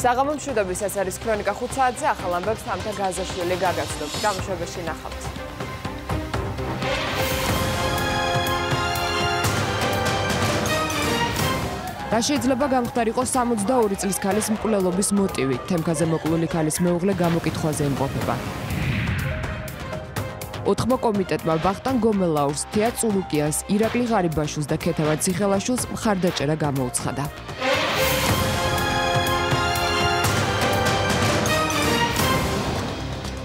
საღამო მშვიდობის, ეს არის ქრონიკა 5 საათზე, ახალ ამბებს თამთა გაზაშვილი გაგაცნობთ. გამოშვებაში ნახავთ. რა შეიძლება გამხდარიყო 62 წლის ქალის მკვლელობის მოტივი? თემქაზე მოკლული ქალის მეუღლე გამოკითხვაზე იმყოფება. ოთხმა კომიტეტმა ვახტანგ გომელაურს, თეა წულუკიანს, ირაკლი ღარიბაშვილს და ქეთევან ციხელაშვილს მხარდაჭერა გამოუცხადა.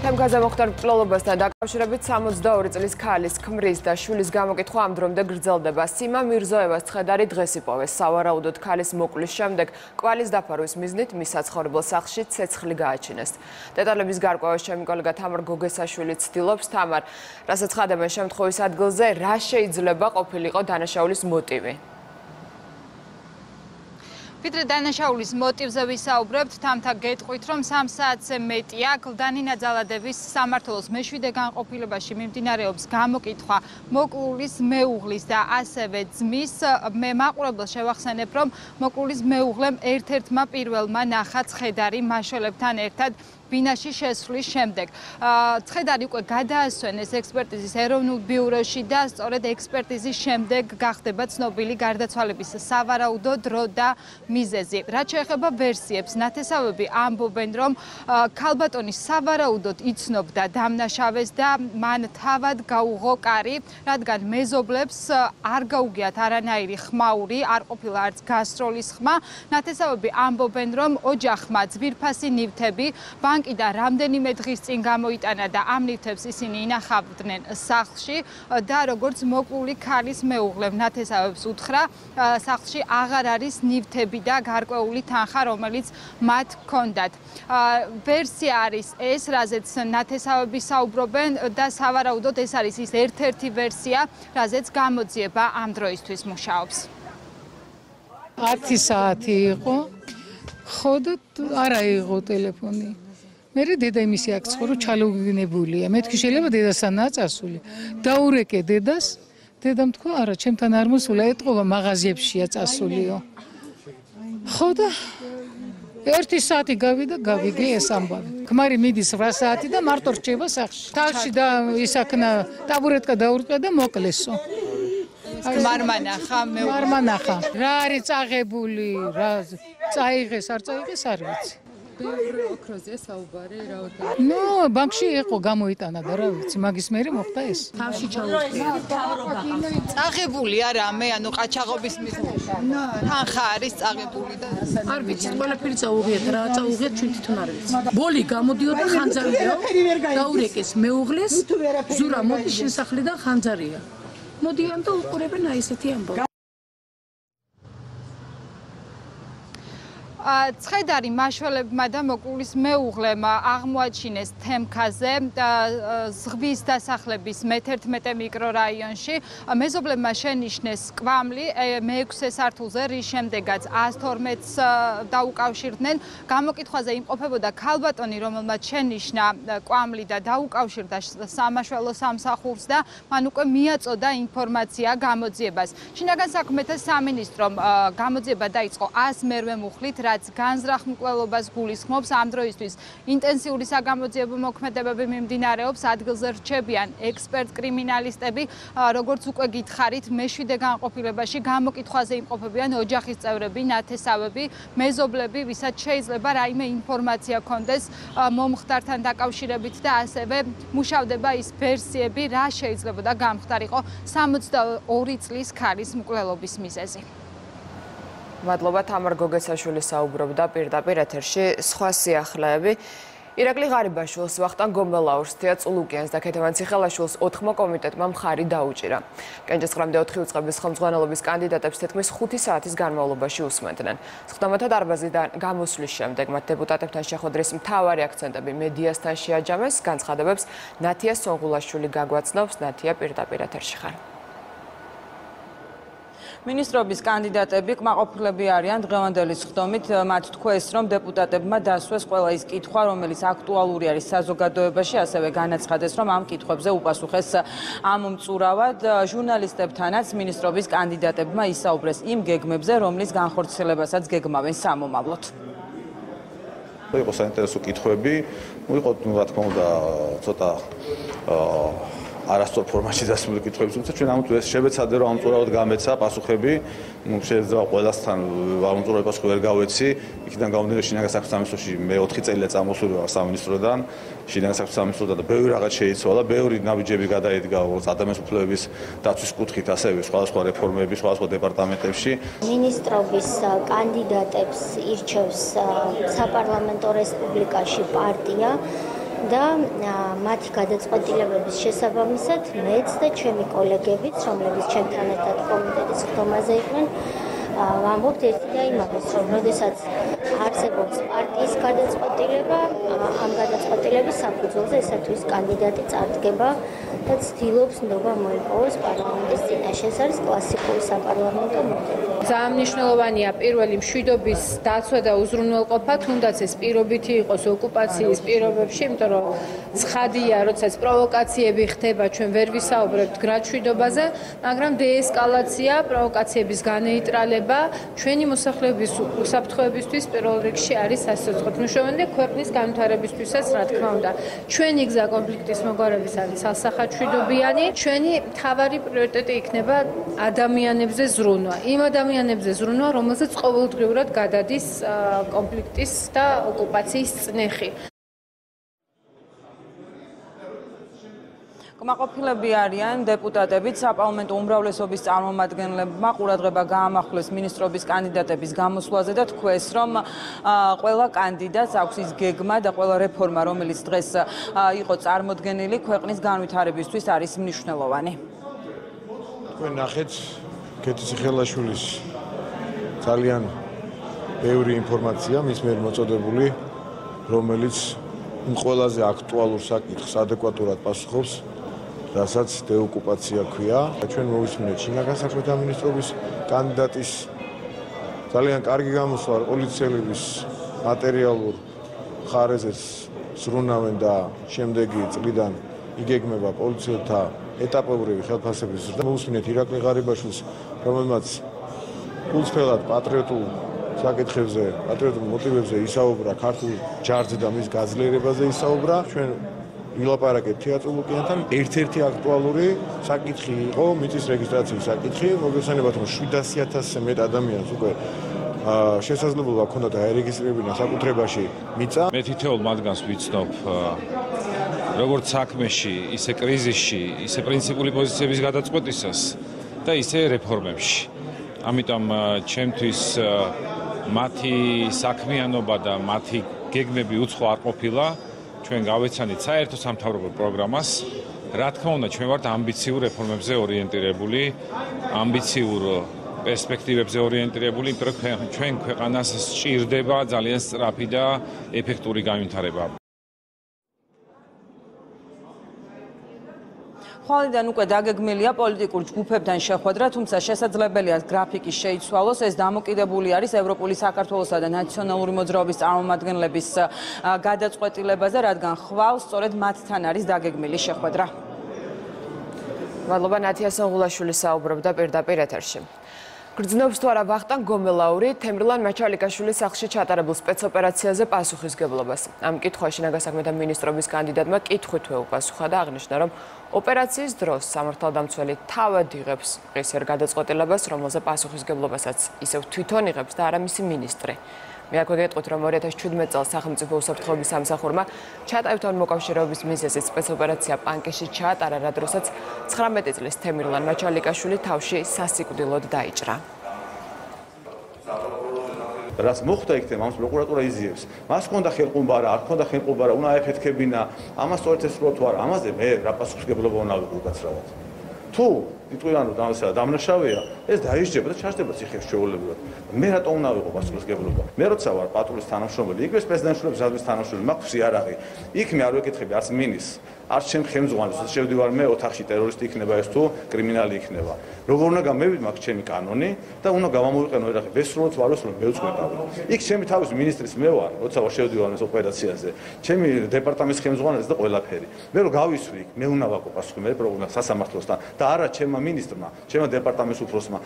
თემქაზე მოხდარ მკვლელობასთან დაკავშირებით 62 წლის ქალის ქმრის და შვილის გამოკითხვა ამ დრომდე გრძელდება. სიმა მირზოევას ცხედარი დღეს იპოვეს. სავარაუდოდ ქალის მოკვლის შემდეგ კვალის დაფარვის მიზნით მის საცხოვრებელ სახლში ცეცხლი გააჩინეს. დეტალების გარკვევას ჩემი კოლეგა თამარ გოგესაშვილი ცდილობს. თამარ, რასაც ხადებენ შემთხვევის ადგილზე, რა შეიძლება ყოფილიყო დანაშაულის მოტივი? ვიდრე დანაშაულის მოტივზე ვისაუბრებთ, თამთა გეტყვით, რომ 3 საათზე მეტია კლდანი ნაძალადების სამმართველოს მეშვიდე განყოფილებაში მიმდინარეობს გამოკითხვა მოკვლის მეუღლის და ასევე ძმის. მე მაყურებელს შევახსენებ, რომ მოკვლის მეუღლემ ერთ-ერთმა პირველმა ნახა ცხედარი მაშველებთან ერთად ბინაში შესვლის შემდეგ. ცხედარი უკვე გადაასვენეს ექსპერტიზის ეროვნულ ბიუროში და სწორედ ექსპერტიზის შემდეგ გახდება ცნობილი გარდაცვალების სავარაუდო დრო და მიზეზი. რაც შეეხება ვერსიებს, ნათესავები ამბობენ, რომ ქალბატონი სავარაუდოდ იცნობდა დამნაშავეს და მან თავად გაუღო კარი, რადგან მეზობლებს არ გაუგიათ არანაირი ხმაური, არ ყოფილა არც გასროლის ხმა. ნათესავები ამბობენ, რომ ოჯახმა ძვირფასი ნივთები ბანკიდან რამდენიმე დღის წინ გამოიტანა და ამ ნივთებს ისინი ინახავდნენ სახლში და როგორც მოკვული ქალის მეუღლემ ნათესავებს უთხრა, სახლში აღარ არის ნივთები და გარკვეული თანხა, რომელიც მათ ჰქონდათ. ვერსია არის ეს, რაზეც ნათესავები საუბრობენ და სავარაუდოდ ეს არის ის ერთ-ერთი ვერსია, რაზეც გამოძიება ამ დროისთვის მუშაობს. 10 საათი იყო, ხო და არა იყო ტელეფონი. მე დედა იმისი აქ ცხოვრ ჩალოგვინებულია. მეთქი შეიძლება დედასანაა წასული. დაურეკე დედას, დედამ თქვა, არა, ჩემთან არ მოსულა, ეტყობა მაღაზიებშია წასულიო. ხო და 1 საათი გავიდა, გავიგე ეს ამბავი. ქმარი მიდის 8 საათი და მარტო რჩება სახლში. თავში და ისაქნა ტაბურეტკა დაურყა და მოკლესო. მარმანახა, მარმანახა. რა არის წაღებული, რა წაიღეს, არ წაიღეს, არ ვიცი. ბევრი ოქროზია საუბარი, რაოდენობა. ნო, ბანკში იყო გამოიტანა და რა ვიცი, მაგის მერე მოხდა ეს. თავში ჩაუწყია. წაღებული არა მე, ანუ ყაჩაღობის მიზნით. თანხა არის წაღებული და არ ვიცი, ყველაფერი წაუღიეთ, რა წაუღიეთ, ჩვენ თვითონ არ ვიცი. ბოლი გამოდიოდა ხანძარიო, დაურეკეს მეუღლეს, ზურა მოდი შენ სახლიდან ხანძარია. მოდიან და უყურებენ აი ესეთი ამბავი. ცხედარი მაშველებმა და მოკვლის მეუღლემ აღმოაჩინეს თემქაზე ზღვის დასახლების მე-11 მიკრორაიონში. მეზობლებმა შენიშნეს კვამლი მე-6 სართულზე, რის შემდეგაც 112-ს დაუკავშირდნენ. გამოკითხვაზე იმყოფებოდა ქალბატონი, რომელმაც შენიშნა კვამლი და დაუკავშირდა სამაშველო სამსახურს და მან უკვე მიაწოდა ინფორმაცია გამოძიებას. შინაგან საქმეთა სამინისტრომ გამოძიება დაიწყო 100 მუხლით, რაც განზრახ მკვლელობას გულისხმობს. ამ დროისთვის ინტენსიური საგამოძიებო მოქმედებები მიმდინარეობს, ადგილზე რჩებიან ექსპერტ კრიმინალისტები. როგორც უკვე გითხარით, მეშვიდე განყოფილებაში გამოკითხვაზე იმყოფებიან ოჯახის წევრები, ნათესავები, მეზობლები, ვისაც შეიძლება რაიმე ინფორმაცია ჰქონდეს მომხდართან დაკავშირებით და ასევე მუშავდება ის ვერსიები, რა შეიძლებოდა გამხდარიყო 62 წლის ქალის მკვლელობის მიზეზი. მადლობა თამარ გოგესაშვილი საუბრობდა პირდაპირ ეთერში. სხვა სიახლეები. ირაკლი ღარიბაშვილს, ვახტანგ გომელაურს, თეა წულუკიანს და ქეთევან ციხელაშვილს 4 კომიტეტმა მხარი დაუჭირა. კენჭისყრამდე 4 უწყების ხელმძღვანელობის კანდიდატებს თითქმის 5 საათის განმავლობაში უსმენდნენ. სხდომათა დარბაზიდან გამოსვლის შემდეგ მათ დეპუტატებთან შეხვედრის მთავარი აქცენტები მედიასთან შეაჯამეს. განცხადებებს ნათია სონღულაშვილი გაგვაცნობს. ნათია, პირდაპირ ეთერში ხარ. Ministrobis კანდიდატები კმაყოფილები არიან დღევანდელი სხდომით მათ თქვეს რომ დეპუტატებმა დასვეს ყველა ის კითხვა რომელიც აქტუალური არის საზოგადოებაში ასევე განაცხადეს რომ ამ კითხვებზე უპასუხეს ამომწურავად ჟურნალისტებთანაც ministrobis კანდიდატებმა ისაუბრეს იმ გეგმებზე რომლის განხორციელებასაც გეგმავენ სამომავლოდ იყო საინტერესო კითხვები, იყო რა თქმა უნდა ცოტა არასწორ ფორმატში დასმული კითხვები, თუმცა ჩვენ ამიტომ შევეცადე რომ ამწურავად გამეცა პასუხები, შეიძლება ყველასთან ამწურავად პასუხი ვერ გავეცი, იქიდან გამომდინარე შინაგან საქმეთა სამინისტროში მე 4 წელია წამოსული ვარ სამინისტროდან, შინაგან საქმეთა სამინისტროდან და ბევრი რაღაც შეიცვალა, ბევრი ნაბიჯები გადაიდგა ადამიანის უფლებების დაცვის კუთხით, ასევე სხვადასხვა რეფორმები, სხვადასხვა დეპარტამენტებში. მინისტრობის კანდიდატებს ირჩევს საპარლამენტო რესპუბლიკაში პარტია და მათი გადაწყვეტილებების შესაბამისად მეც და ჩემი კოლეგებიც, რომლებიც ჩემთან ერთად კომიტეტის ხდომაზე იყვნენ, ვამბობთ ერთი და იმავეს, რომ როდესაც არსებობს პარტიის გადაწყვეტილება, ამ გადაწყვეტილების საფუძველზე ეს თვის კანდიდატი წარდგება და ცდილობს ნდობა მოიპოვოს პარლამენტის წინაშე. ეს არის კლასიკური საპარლამენტო მეთოდი. ძალიან მნიშვნელოვანია პირველი მშვიდობის დაცვა და უზრუნველყოფა, თუნდაც ეს პირობითი იყოს ოკუპაციის პირობებში, იმიტომ რომ ცხადია, როდესაც პროვოკაციები ხდება, ჩვენ ვერ ვისაუბრებთ გრადშვიდობაზე, მაგრამ დეესკალაცია, პროვოკაციების განეიტრალება ჩვენი მოსახლეობის უსაფრთხოებისთვის პირველ რიგში არის სასიცოცხლო მნიშვნელოვანი და ქვეყნის განვითარებისთვისაც, რა თქმა უნდა. ჩვენი გზა კონფლიქტის მოგვარების არის ცალსახადშვიდობიანი, ჩვენი მთავარი პრიორიტეტი იქნება ადამიანებზე ზრუნვა. იმ ადამიანებზე ზრუნვა, რომელზეც ყოველდღიურად გადადის კონფლიქტის და ოკუპაციის წნეხი. კმაყოფილები არიან დეპუტატებიც, საპარლამენტო უმრავლესობის წარმომადგენლებმა ყურადღება გაამახვილეს მინისტრობის კანდიდატების გამოსვლაზე და თქვეს, რომ ყველა კანდიდატს აქვს ის გეგმა და ყველა რეფორმა, რომელიც დღეს იყო წარმოდგენილი, ქვეყნის განვითარებისთვის არის მნიშვნელოვანი. თქვენ ნახეთ ქეთისიხელაშვილის ძალიან ბევრი ინფორმაცია მის მიერ მოწოდებული, რომელიც იმ ყველაზე აქტუალურ საკითხს ადეკვატურად პასუხობს, რასაც დეოკუპაცია ქვია. ჩვენ მოვისმინეთ შინაგან საქმეთა მინისტრობის კანდიდატის ძალიან კარგი გამოსვლა პოლიციელების მატერიალურ ხარეზეც ზრუნავენ და შემდეგი წლიდან იგეგმება პოლიციელთა ეტაპობრივი ხელფასების ზრდა. მოვისმინეთ ირაკლი ღარიბაშვილს, რომელმაც გულწრფელად პატრიოტულ საკითხებზე, პატრიოტულ მოტივებზე ისაუბრა, ქართულ ჯარზე და მის გაძლიერებაზე ისაუბრა. ჩვენ ვილაპარაკეთ თეატროლოგიასთან, ერთ-ერთი აქტუალური საკითხი იყო მიწის რეგისტრაციის საკითხი, მოგეხსენებათ, რომ 700,000-ზე მეტ ადამიანს უკვე შესაძლებლობა ჰქონდათ აერეგისტრირებინა საკუთრებაში მიწა. მე თითოეულ მათგანს ვიცნობ როგორც საქმეში, ისე კრიზისში, ისე პრინციპული პოზიციების გადაწყვეტისას და ისე რეფორმებში. ამიტომ ჩემთვის მათი საქმიანობა და მათი გეგმები უცხო არ ყოფილა. ჩვენ გავეცანით საერთო სამთავრობო პროგრამას. რა თქმა უნდა, ჩვენ ვართ ამბიციურ რეფორმებზე ორიენტირებული, ამბიციურ პერსპექტივებზე ორიენტირებული, იმიტომ რომ ჩვენ ქვეყანას სჭირდება ძალიან სწრაფი და ეფექტური განვითარება. ხვალიდან უკვე დაგეგმილია პოლიტიკურ ჯგუფებთან შეხვედრა, თუმცა შესაძლებელია გრაფიკის შეიცვალოს. ეს დამოკიდებული არის ევროპული საქართველოსა და ნაციონალური მოძრაობის წარმომადგენლების გადაწყვეტილებაზე, რადგან ხვალ სწორედ მათთან არის დაგეგმილი შეხვედრა. მადლობა ნათია სონღულაშვილი საუბრობდა პირდაპირ ეთერში. გრძნობს თუ არა ვახტანგ გომელაური თემრლან მაჩალიკაშვილის სახლში ჩატარებულ სპეცოპერაციაზე პასუხისგებლობას. ამ კითხვაში შინაგან საქმეთა მინისტრობის კანდიდატმა კითხვით უპასუხა და აღნიშნა, რომ ოპერაციის დროს სამართალდამცველი თავად იღებს ღირსერ გადაწყვეტილებას, რომელზე პასუხისგებლობასაც ისევ თვითონ იღებს და არა მისი მინისტრი. მე აქვე გეტყვით, რომ 2017 წელს სახელმწიფო უსაფრთხოების სამსახურმა ჩატაივთან მოკავშირეობის მიზეზით სპეცოპერაცია პანკეში ჩაატარა, რა დროსაც 19 წლის თემირლან მაჩალიკაშვილი თავში სასიკვდილოდ დაიჭრა. რაც მოხდა იქნებ, ამას პროკურატურა იზიებს. მას ჰქონდა ხელყუმბა არა, არ ჰქონდა ხელყუმბა არა, უნდა აეფეთქებინა. ამას სწორედ ეს რო თუ არა, ამაზე მე რა პასუხისგებლობა უნდა ვიღო უკაცრავად. თუ ტიტულიანო დამნაშავეა, ეს დაისჯება და ჩარჩება ციხეში შეულებრივად. მე რატომ უნდა ვიღო პასუხისგებლობა? მე როცა ვარ პატრულის თანამშრომელი, იქ პრეზიდენტის ზადვის თანამშრომელი, მაქვს იარაღი. იქ მე არ ვეკითხები არც მინის, არც ჩემ ხელმძღვანელს, შევდივარ მე ოთახში ტერორისტი იქნება ეს თუ კრიმინალი იქნება. როგორ უნდა გამევიდ, მაქვს ჩემი კანონი და უნდა გამომოვიყენო იარაღი. ვესროლოთ ვაროსრო მე უწყვეტავ. იქ ჩემი თავის მინისტრის მე ვარ, როცა შევდივარ ეს ოპერაციაზე. ჩემი დეპარტამენტის ხელმძღვანელი და ყველაფერი. მე რო გავისვრი, მე უნდა ვაკო პასუხი მე პროგრამა სასამართლოსთან და არა ჩემმა მინისტრმა, ჩემმა დეპარტამენტის უფროსმა.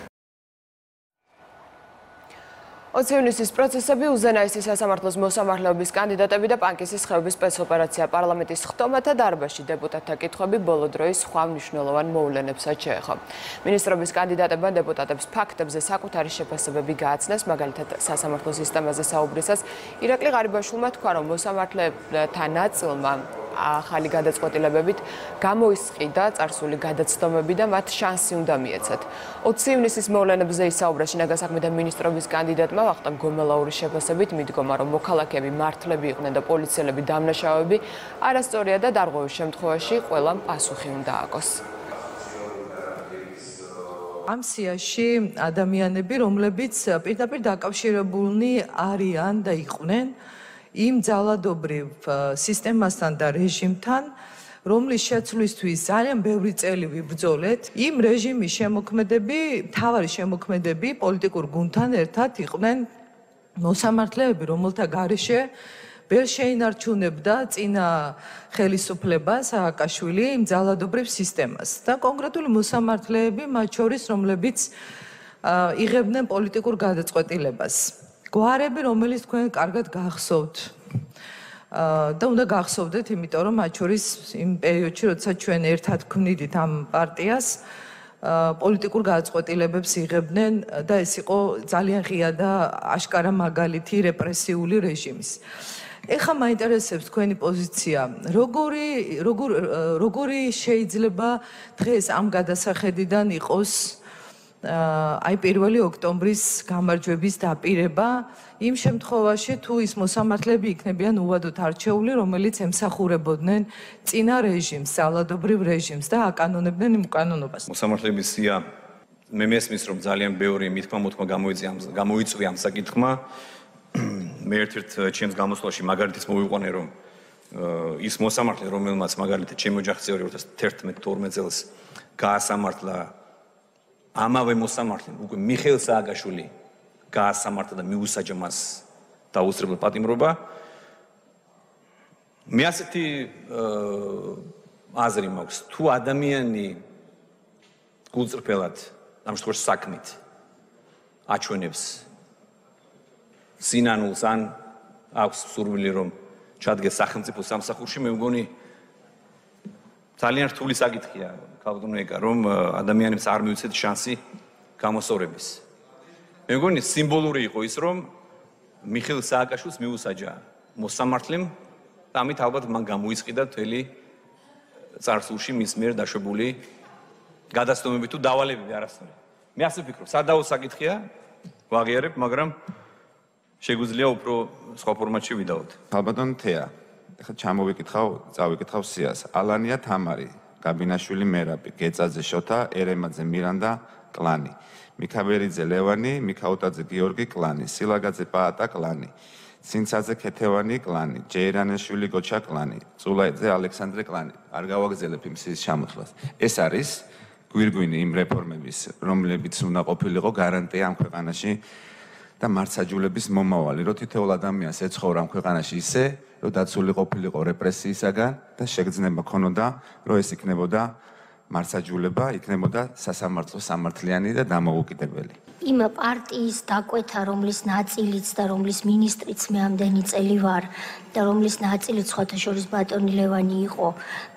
20 პროცესები უზენაესი სასამართლოს მოსამართლეობის კანდიდატები და პანკისის ხეობის სპეცოპერაცია პარლამენტის ხტომათა დარბაზში დეპუტატთა კითხვები ბოლო დროის სხვა მნიშვნელოვან მოვლენებსაც შეეხო. მინისტრობის კანდიდატებმა დეპუტატებს ფაქტებზე საკუთარი შეფასებები გააცნეს, მაგალითად სასამართლო სისტემაზე საუბრისას ირაკლი ღარიბაშვილმა თქვა, რომ მოსამართლეთა ნაწილმა ახალი გადაწყვეტილებებით გამოისყიდა წარსული გადაცდომები და მათ შანსი უნდა მიეცათ. 20 ივნისის მოვლენებზე ისაუბრა შინაგან საქმეთა მინისტრობის კანდიდატმა ვახტანგ გომელაურის შეფასებით, მიდგომა, რომ მოქალაქეები მართლები იყვნენ და პოლიციელები დამნაშავეები არასწორია და დარღვევის შემთხვევაში ყველამ პასუხი უნდა ააგოს. ამ სიაში ადამიანები, რომლებიც პირდაპირ დაკავშირებულნი არიან და იყვნენ იმ ძალადობრივ სისტემასთან და რეჟიმთან, რომლის შეცვლისთვის ძალიან ბევრი წელი ვიბრძოლეთ, იმ რეჟიმის შემოქმედები, მთავარი შემოქმედები პოლიტიკურ გუნდთან ერთად იყვნენ მოსამართლეები, რომელთა გარეშე ვერ შეინარჩუნებდა წინა ხელისუფლება სააკაშვილი იმ ძალადობრივ სისტემას და კონკრეტული მოსამართლეები, მათ შორის რომლებიც იღებდნენ პოლიტიკურ გადაწყვეტილებას. გვარები, რომელიც თქვენ კარგად გახსოვთ და უნდა გახსოვდეთ, იმიტომ რომ მათ შორის იმ პერიოდში, როცა ჩვენ ერთად ქმნიდით ამ პარტიას, პოლიტიკურ გადაწყვეტილებებს იღებდნენ და ეს იყო ძალიან ღია და აშკარა მაგალითი რეპრესიული რეჟიმის. ეხლა მაინტერესებს თქვენი პოზიცია, როგორი შეიძლება დღეს ამ გადასახედიდან იყოს აი 1 ოქტომბრის გამარჯვების დაპირება იმ შემთხვევაში თუ ის მოსამართლეები იქნებიან უვადოდ არჩეული, რომელიც ემსახურებოდნენ წინა რეჟიმს, ძალადობრივ რეჟიმს და აკანონებდნენ იმ უკანონობას. მოსამართლეების სია მე მესმის, რომ ძალიან ბევრი მithმა-მოთქმა გამოიწვია ამ საკითხმა. მე ერთ-ერთ ჩემს გამოსვლაში მაგალითიც მოვიყვანე, რომ ის მოსამართლე, რომელმაც მაგალითად ჩემი ოჯახის წევრი 2011-12 წელს გაასამართლა ამავე მოსამართლემ უკვე მიხეილ სააკაშვილი გაასამართლა და მიუსაჯა მას დაუსწრებელ პატიმრობა. მე ასეთი აზრი მაქვს, თუ ადამიანი გულწრფელად ამ შემთხვევაში საქმით აჩვენებს სინანულს ან აქვს სურვილი რომ ჩადგეს სახელმწიფო სამსახურში, მე მგონი ძალიან რთული საკითხია, ქალბატონიკა, რომ ადამიანებს არ მიუცეთ შანსი გამოსწორების. მე მგონი სიმბოლური იყო ის, რომ მიხეილ სააკაშვილს მიუსაჯა მოსამართლემ და ამით ალბათ მან გამოისყიდა მთელი წარსულში მის მიერ დაშვებული გადაცდომები თუ დავალებები არასწორი. მე ასე ვფიქრობ, სადაო საკითხია, ვაღიარებ, მაგრამ შეგვიძლია უფრო სხვა ფორმატში ვიდაოთ. ქალბატონ თეა, ეხლა წავიკითხავ სიას. ალანია თამარი, გაბინაშვილი მერაბი, გეწაძე შოთა, ერემაძე მირანდა, კლანი. მიქაბერიძე ლევანი, მიქაუტაძე გიორგი, კლანი. სილაგაძე პაატა, კლანი. ცინცაძე ქეთევანი, კლანი. ჯეირანეშვილი გოჩა, კლანი. წულაიძე ალექსანდრე, კლანი. არ გავაგზელებ იმ სიის ჩამოთვლას. ეს არის გვირგვინი იმ რეფორმების, რომლებიც უნდა ყოფილიყო გარანტია ამ ქვეყანაში და მართსაჯულების მომავალი, რომ თითოეულ ადამიანს ეცხოვრა ამ ქვეყანაში ისე, რომ დაცული ყოფილიყო რეპრესიისაგან და შეგრძნება ქონოდა, რომ ეს იქნებოდა მართსაჯულება, იქნებოდა სასამართლო სამართლიანი და დამოუკიდებელი. იმ პარტიის დაკვეთა, რომლის ნაწილიც და რომლის მინისტრიც მე ამდენი წელი ვარ და რომლის ნაწილიც სხვათა შორის ბატონი ლევანი იყო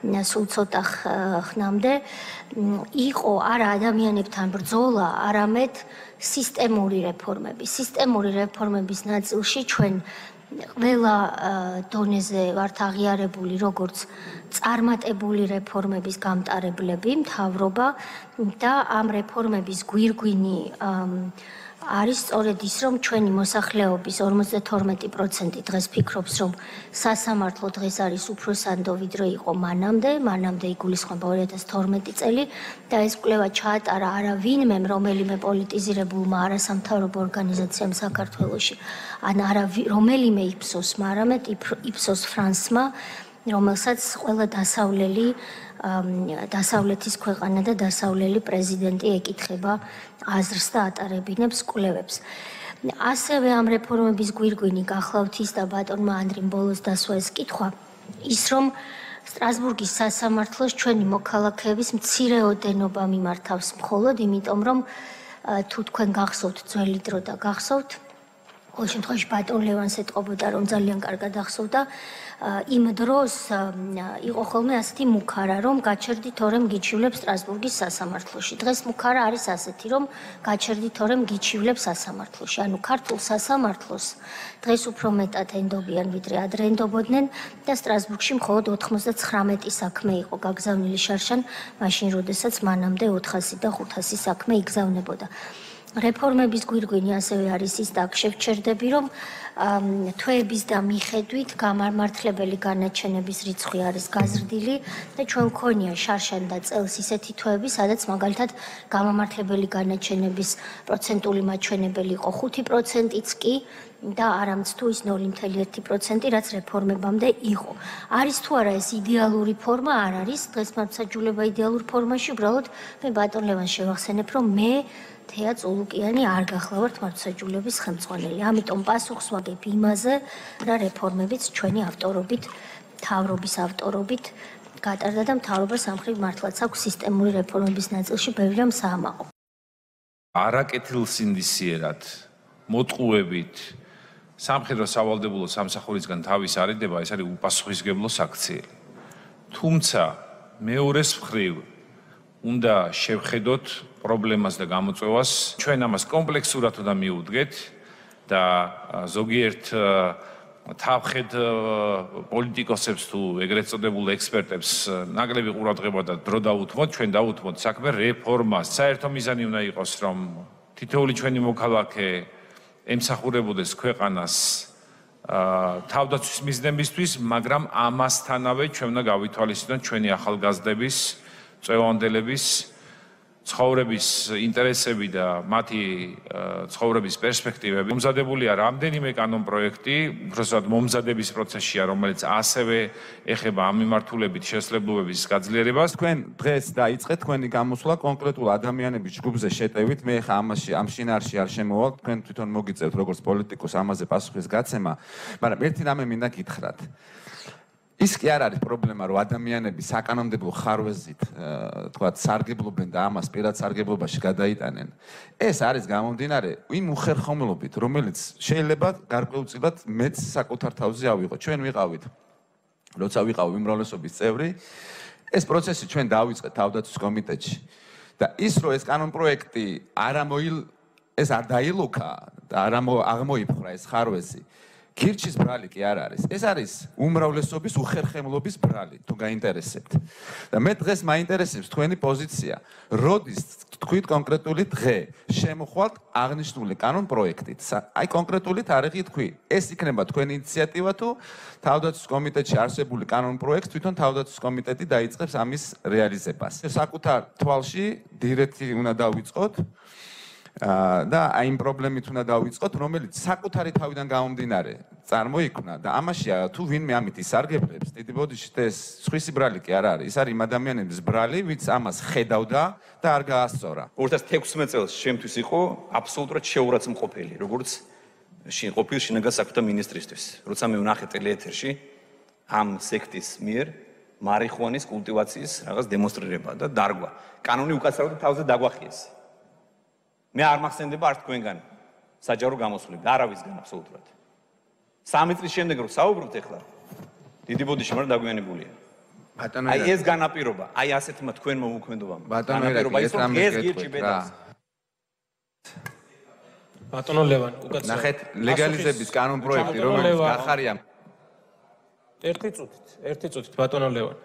სულ ცოტა ხნამდე, იყო არა ადამიანებთან ბრძოლა, არამედ სისტემური რეფორმები. სისტემური რეფორმების ნაწილში ჩვენ ყველა დონეზე ვართ აღიარებული როგორც წარმატებული რეფორმების გამტარებლები, მთავრობა და ამ რეფორმების გვირგვინი არის სწორედ ის, რომ ჩვენი მოსახლეობის 52% დღეს ფიქრობს, რომ სასამართლო დღეს არის უფრო სანდო ვიდრე იყო მანამდე იგულისხმება 2012 წელი და ეს კვლევა ჩაატარა არა ვინმე რომელიმე პოლიტიზირებულმა არასამთავრობო ორგანიზაციამ საქართველოში, ან არა რომელიმე იფსოსმა, არამედ იფსოს ფრანსმა, რომელსაც ყველა დასავლეთის ქვეყანა და დასავლელი პრეზიდენტი ეკითხება აზრს და ატარებინებს კვლევებს. ასევე ამ რეფორმების გვირგვინი გახლავთ ის და ბატონმა ანდრიმ ბოლოს დასვა ეს კითხვა, ის რომ სტრასბურგის სასამართლოს ჩვენი მოქალაქეების მცირე ოდენობა მიმართავს მხოლოდ, იმიტომ რომ თუ თქვენ გახსოვთ ძველი დრო და გახსოვთ ყოველ შემთხვევაში ბატონ ლევანს ეთყობოდა, რომ ძალიან კარგად ახსოვდა, იმ დროს იყო ხოლმე ასეთი მუქარა, რომ გაჩერდით თორემ გიჩივლებს სტრასბურგის სასამართლოში. დღეს მუქარა არის ასეთი, რომ გაჩერდით თორემ გიჩივლებს სასამართლოში. ანუ ქართულ სასამართლოს დღეს უფრო მეტად ენდობიან, ვიდრე ადრე ენდობოდნენ და სტრასბურგში მხოლოდ 99 საქმე იყო გაგზავნილი შარშან, მაშინ როდესაც მანამდე 400 და 500 საქმე იგზავნებოდა. რეფორმების გვირგვინი ასევე არის ის და აქ შევჩერდები, რომ თვეების და მიხედვით გამართლებელი განაჩენების რიცხვი არის გაზრდილი და ჩვენ მქონია შარშან და წელს ისეთი თვეები, სადაც მაგალითად გამართლებელი განაჩენების პროცენტული მაჩვენებელი იყო 5%-იც კი და არამც თუ ის 0.1%, რაც რეფორმებამდე იყო. არის თუ არა ეს იდეალური ფორმა? არ არის. დღეს მართლმსაჯულება იდეალურ ფორმაში, უბრალოდ მე ბატონ ლევანს შევახსენებ, რომ მე თეა წულუკიანი არ გახლავართ მართლმსაჯულების ხელმძღვანელი. ამიტომ პასუხს ვაგებ იმაზე, რა რეფორმებიც ჩვენი ავტორობით, მთავრობის ავტორობით გატარდა და მთავრობას ამ მხრივ მართლაც აქვს სისტემური რეფორმების ნაწილში ბევრი რამ საამაყო. არაკეთილსინდისიერად მოტყუებით სამხედრო სავალდებულო სამსახურისგან თავის არიდება, ეს არის უპასუხისმგებლო საქციელი. თუმცა მეორეს მხრივ უნდა შევხედოთ პრობლემას და გამოწვევას. ჩვენ ამას კომპლექსურად უნდა მიუდგეთ და ზოგიერთ თავხედ პოლიტიკოსებს თუ ეგრეთ წოდებულ ექსპერტებს ნაკლები ყურადღება და დრო დაუთმოთ, ჩვენ დაუთმოთ საქმე რეფორმას. საერთო მიზანი უნდა იყოს, რომ თითოეული ჩვენი მოქალაქე ემსახურებოდეს ქვეყანას თავდაცვის მიზნებისთვის, მაგრამ ამასთანავე ჩვენ უნდა გავითვალისწინოთ ჩვენი ახალგაზრდების, წევანდელების ცხოვრების ინტერესები და მათი ცხოვრების პერსპექტივები. მომზადებულია რამდენიმე კანონპროექტი, უბრალოდ მომზადების პროცესშია, რომელიც ასევე ეხება ამ მიმართულებით შესაძლებლობების გაძლიერებას. თქვენ დღეს დაიწყეთ თქვენი გამოსვლა კონკრეტულ ადამიანების ჯგუფზე შეტევით. მე ხა ამაში ამ შინაარსში არ შემოვალ, თქვენ თვითონ მოგიწევთ როგორც პოლიტიკოს ამაზე პასუხის გაცემა, მაგრამ ერთი რამე მინდა გითხრათ. ის კი არ არის პრობლემა, რომ ადამიანები საკანონმდებლო ხარვეზით, თქვათ, სარგებლობენ და ამას პირად სარგებლობაში გადაიტანენ. ეს არის გამომდინარე იმ უხერხემლობით, რომელიც შეიძლება გარკვეულწილად მეც საკუთარ თავზე ავიღო. ჩვენ ვიყავით, როცა ვიყავ უმრავლესობის წევრი, ეს პროცესი ჩვენ დავიწყეთ თავდაცვის კომიტეტში. და ის რომ ეს კანონპროექტი ეს არ დაილოქა და არ აღმოიფხვრა ეს ხარვეზი. ქირჩის ბრალი კი არ არის. ეს არის უმრავლესობის უხერხემლობის ბრალი, თუ გაინტერესებთ. და მე დღეს მაინტერესებს თქვენი პოზიცია. როდის თქვით კონკრეტული დღე შემოხვალთ აღნიშნული კანონპროექტით? აი კონკრეტული თარიღი თქვი. ეს იქნება თქვენი ინიციატივა თუ თავდაცვის კომიტეტში არსებული კანონპროექტს თვითონ თავდაცვის კომიტეტი დაიწყებს ამის რეალიზებას. საკუთარ თვალში დირექტი უნდა დავიწყოთ. და აი იმ პრობლემით უნდა დავიწყოთ, რომელიც საკუთარი თავიდან გამომდინარე წარმოიქმნა და ამაშია თუ ვინმე ამით ისარგებლებს, დიდი ბოდიში ეს სხვისი ბრალი კი არ არის, ის არის იმ ადამიანების ბრალი, ვინც ამას ხედავდა და არ გაასწორა. 2016 წელს შემთვის იყო აბსოლუტურად შეურაცხმყოფელი, როგორც ყოფილ შინაგან საქმეთა მინისტრისთვის. როცა მე ვნახე ტელეეთერში ამ სექტის მიერ მარიხუანის კულტივაციის რაღაც დემონსტრირება და დარგვა. კანონი უკაცრავად თავზე დაგვახიეს. მე არ მახსენდება არც თქვენგან საჯარო გამოსვლები, არავისგან აბსოლუტურად. 3 წლის შემდეგ რომ საუბრობთ ახლა, დიდი ბოდიში მაგრამ დაგვიანებულია. აი ეს განაპირობა, აი ასეთმა თქვენმა მოქმედობამ. განაპირობა ის რომ ეს გირჩი ბედავს. ბატონო ლევანი, უკაცრავად. ნახეთ, ლეგალიზების კანონპროექტი, რომელიც გახარია. ერთი წუთით, ბატონო ლევანი.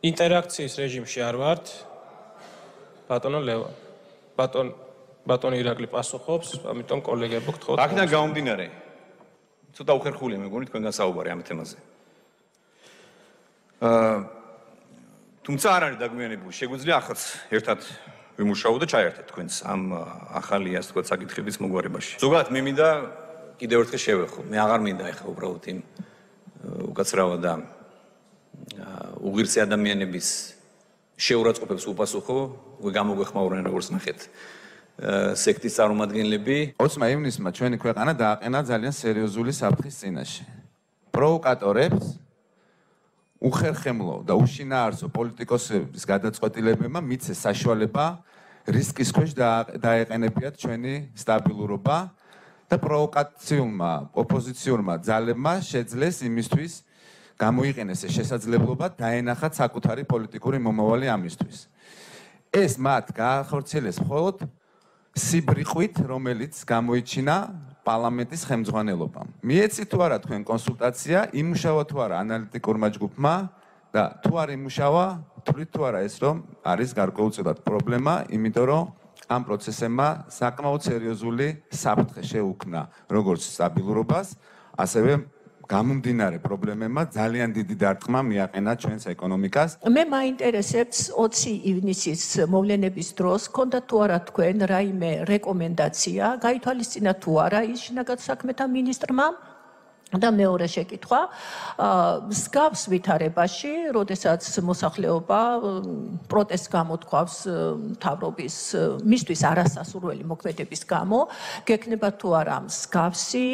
ინტერაქციის რეჟიმში არ ვართ. ბატონო ლევანი. ბატონ ირაკლი პასუხობს, ამიტომ კოლეგებო გთხოვთ. აქედან გამომდინარე, ცოტა უხერხულია მეგონი თქვენგან საუბარი ამ თემაზე. თუმცა არ არის დაგვიანებული, შეგვიძლია ახაც ერთად ვიმუშაოთ და ჩაერთეთ თქვენს ამ ახალი ასე ვთქვათ საკითხების მოგვარებაში. ზოგადად მე მინდა კიდევ ერთხელ შევეხო, მე აღარ მინდა ახლა უბრალოდ იმ უკაცრავად და უღირსი ადამიანების შეურაცხყოფებს უპასუხო, გამოგვეხმაურნენ როგორც ნახეთ სექტის წარმომადგენლები. 20 ივნისმა ჩვენი ქვეყანა დააყენა ძალიან სერიოზული საფრთხის წინაშე. პროვოკატორებს უხერხემლო და უშინაარსო პოლიტიკოსების გადაწყვეტილებებმა მიცეს საშუალება რისკის ქვეშ დაეყენებიათ ჩვენი სტაბილურობა და პროვოკაციულმა ოპოზიციურმა ძალებმა შეძლეს იმისთვის გამოიყენეს ეს შესაძლებლობა დაენახათ საკუთარი პოლიტიკური მომავალი ამისთვის. ეს მათ გაახორციელეს მხოლოდ სიბრიყვით, რომელიც გამოიჩინა პარლამენტის ხელმძღვანელობამ. მიეცით თუ არა თქვენ კონსულტაცია, იმუშავა თუ არა ანალიტიკურმა ჯგუფმა და თუ არ იმუშავა, თვლით თუ არა ეს რომ არის გარკვეულწილად პრობლემა, იმიტომ რომ ამ პროცესებმა საკმაოდ სერიოზული საფრთხე შეუქმნა როგორც სტაბილურობას, ასევე გამომდინარე პრობლემებმა ძალიან დიდი დარტყმა მიაყენა ჩვენს ეკონომიკას. მე მაინტერესებს 20 ივნისის მოვლენების დროს ქონდა თუ არა თქვენ რაიმე რეკომენდაცია, გაითვალისწინა თუ არა ის შინაგან საქმეთა მინისტრმა და მეორე შეკითხვა, მსგავს ვითარებაში, როდესაც მოსახლეობა პროტესტს გამოთქვავს მთავრობის მისთვის არასასურველი მოქმედების გამო, გექნება თუ არა მსგავსი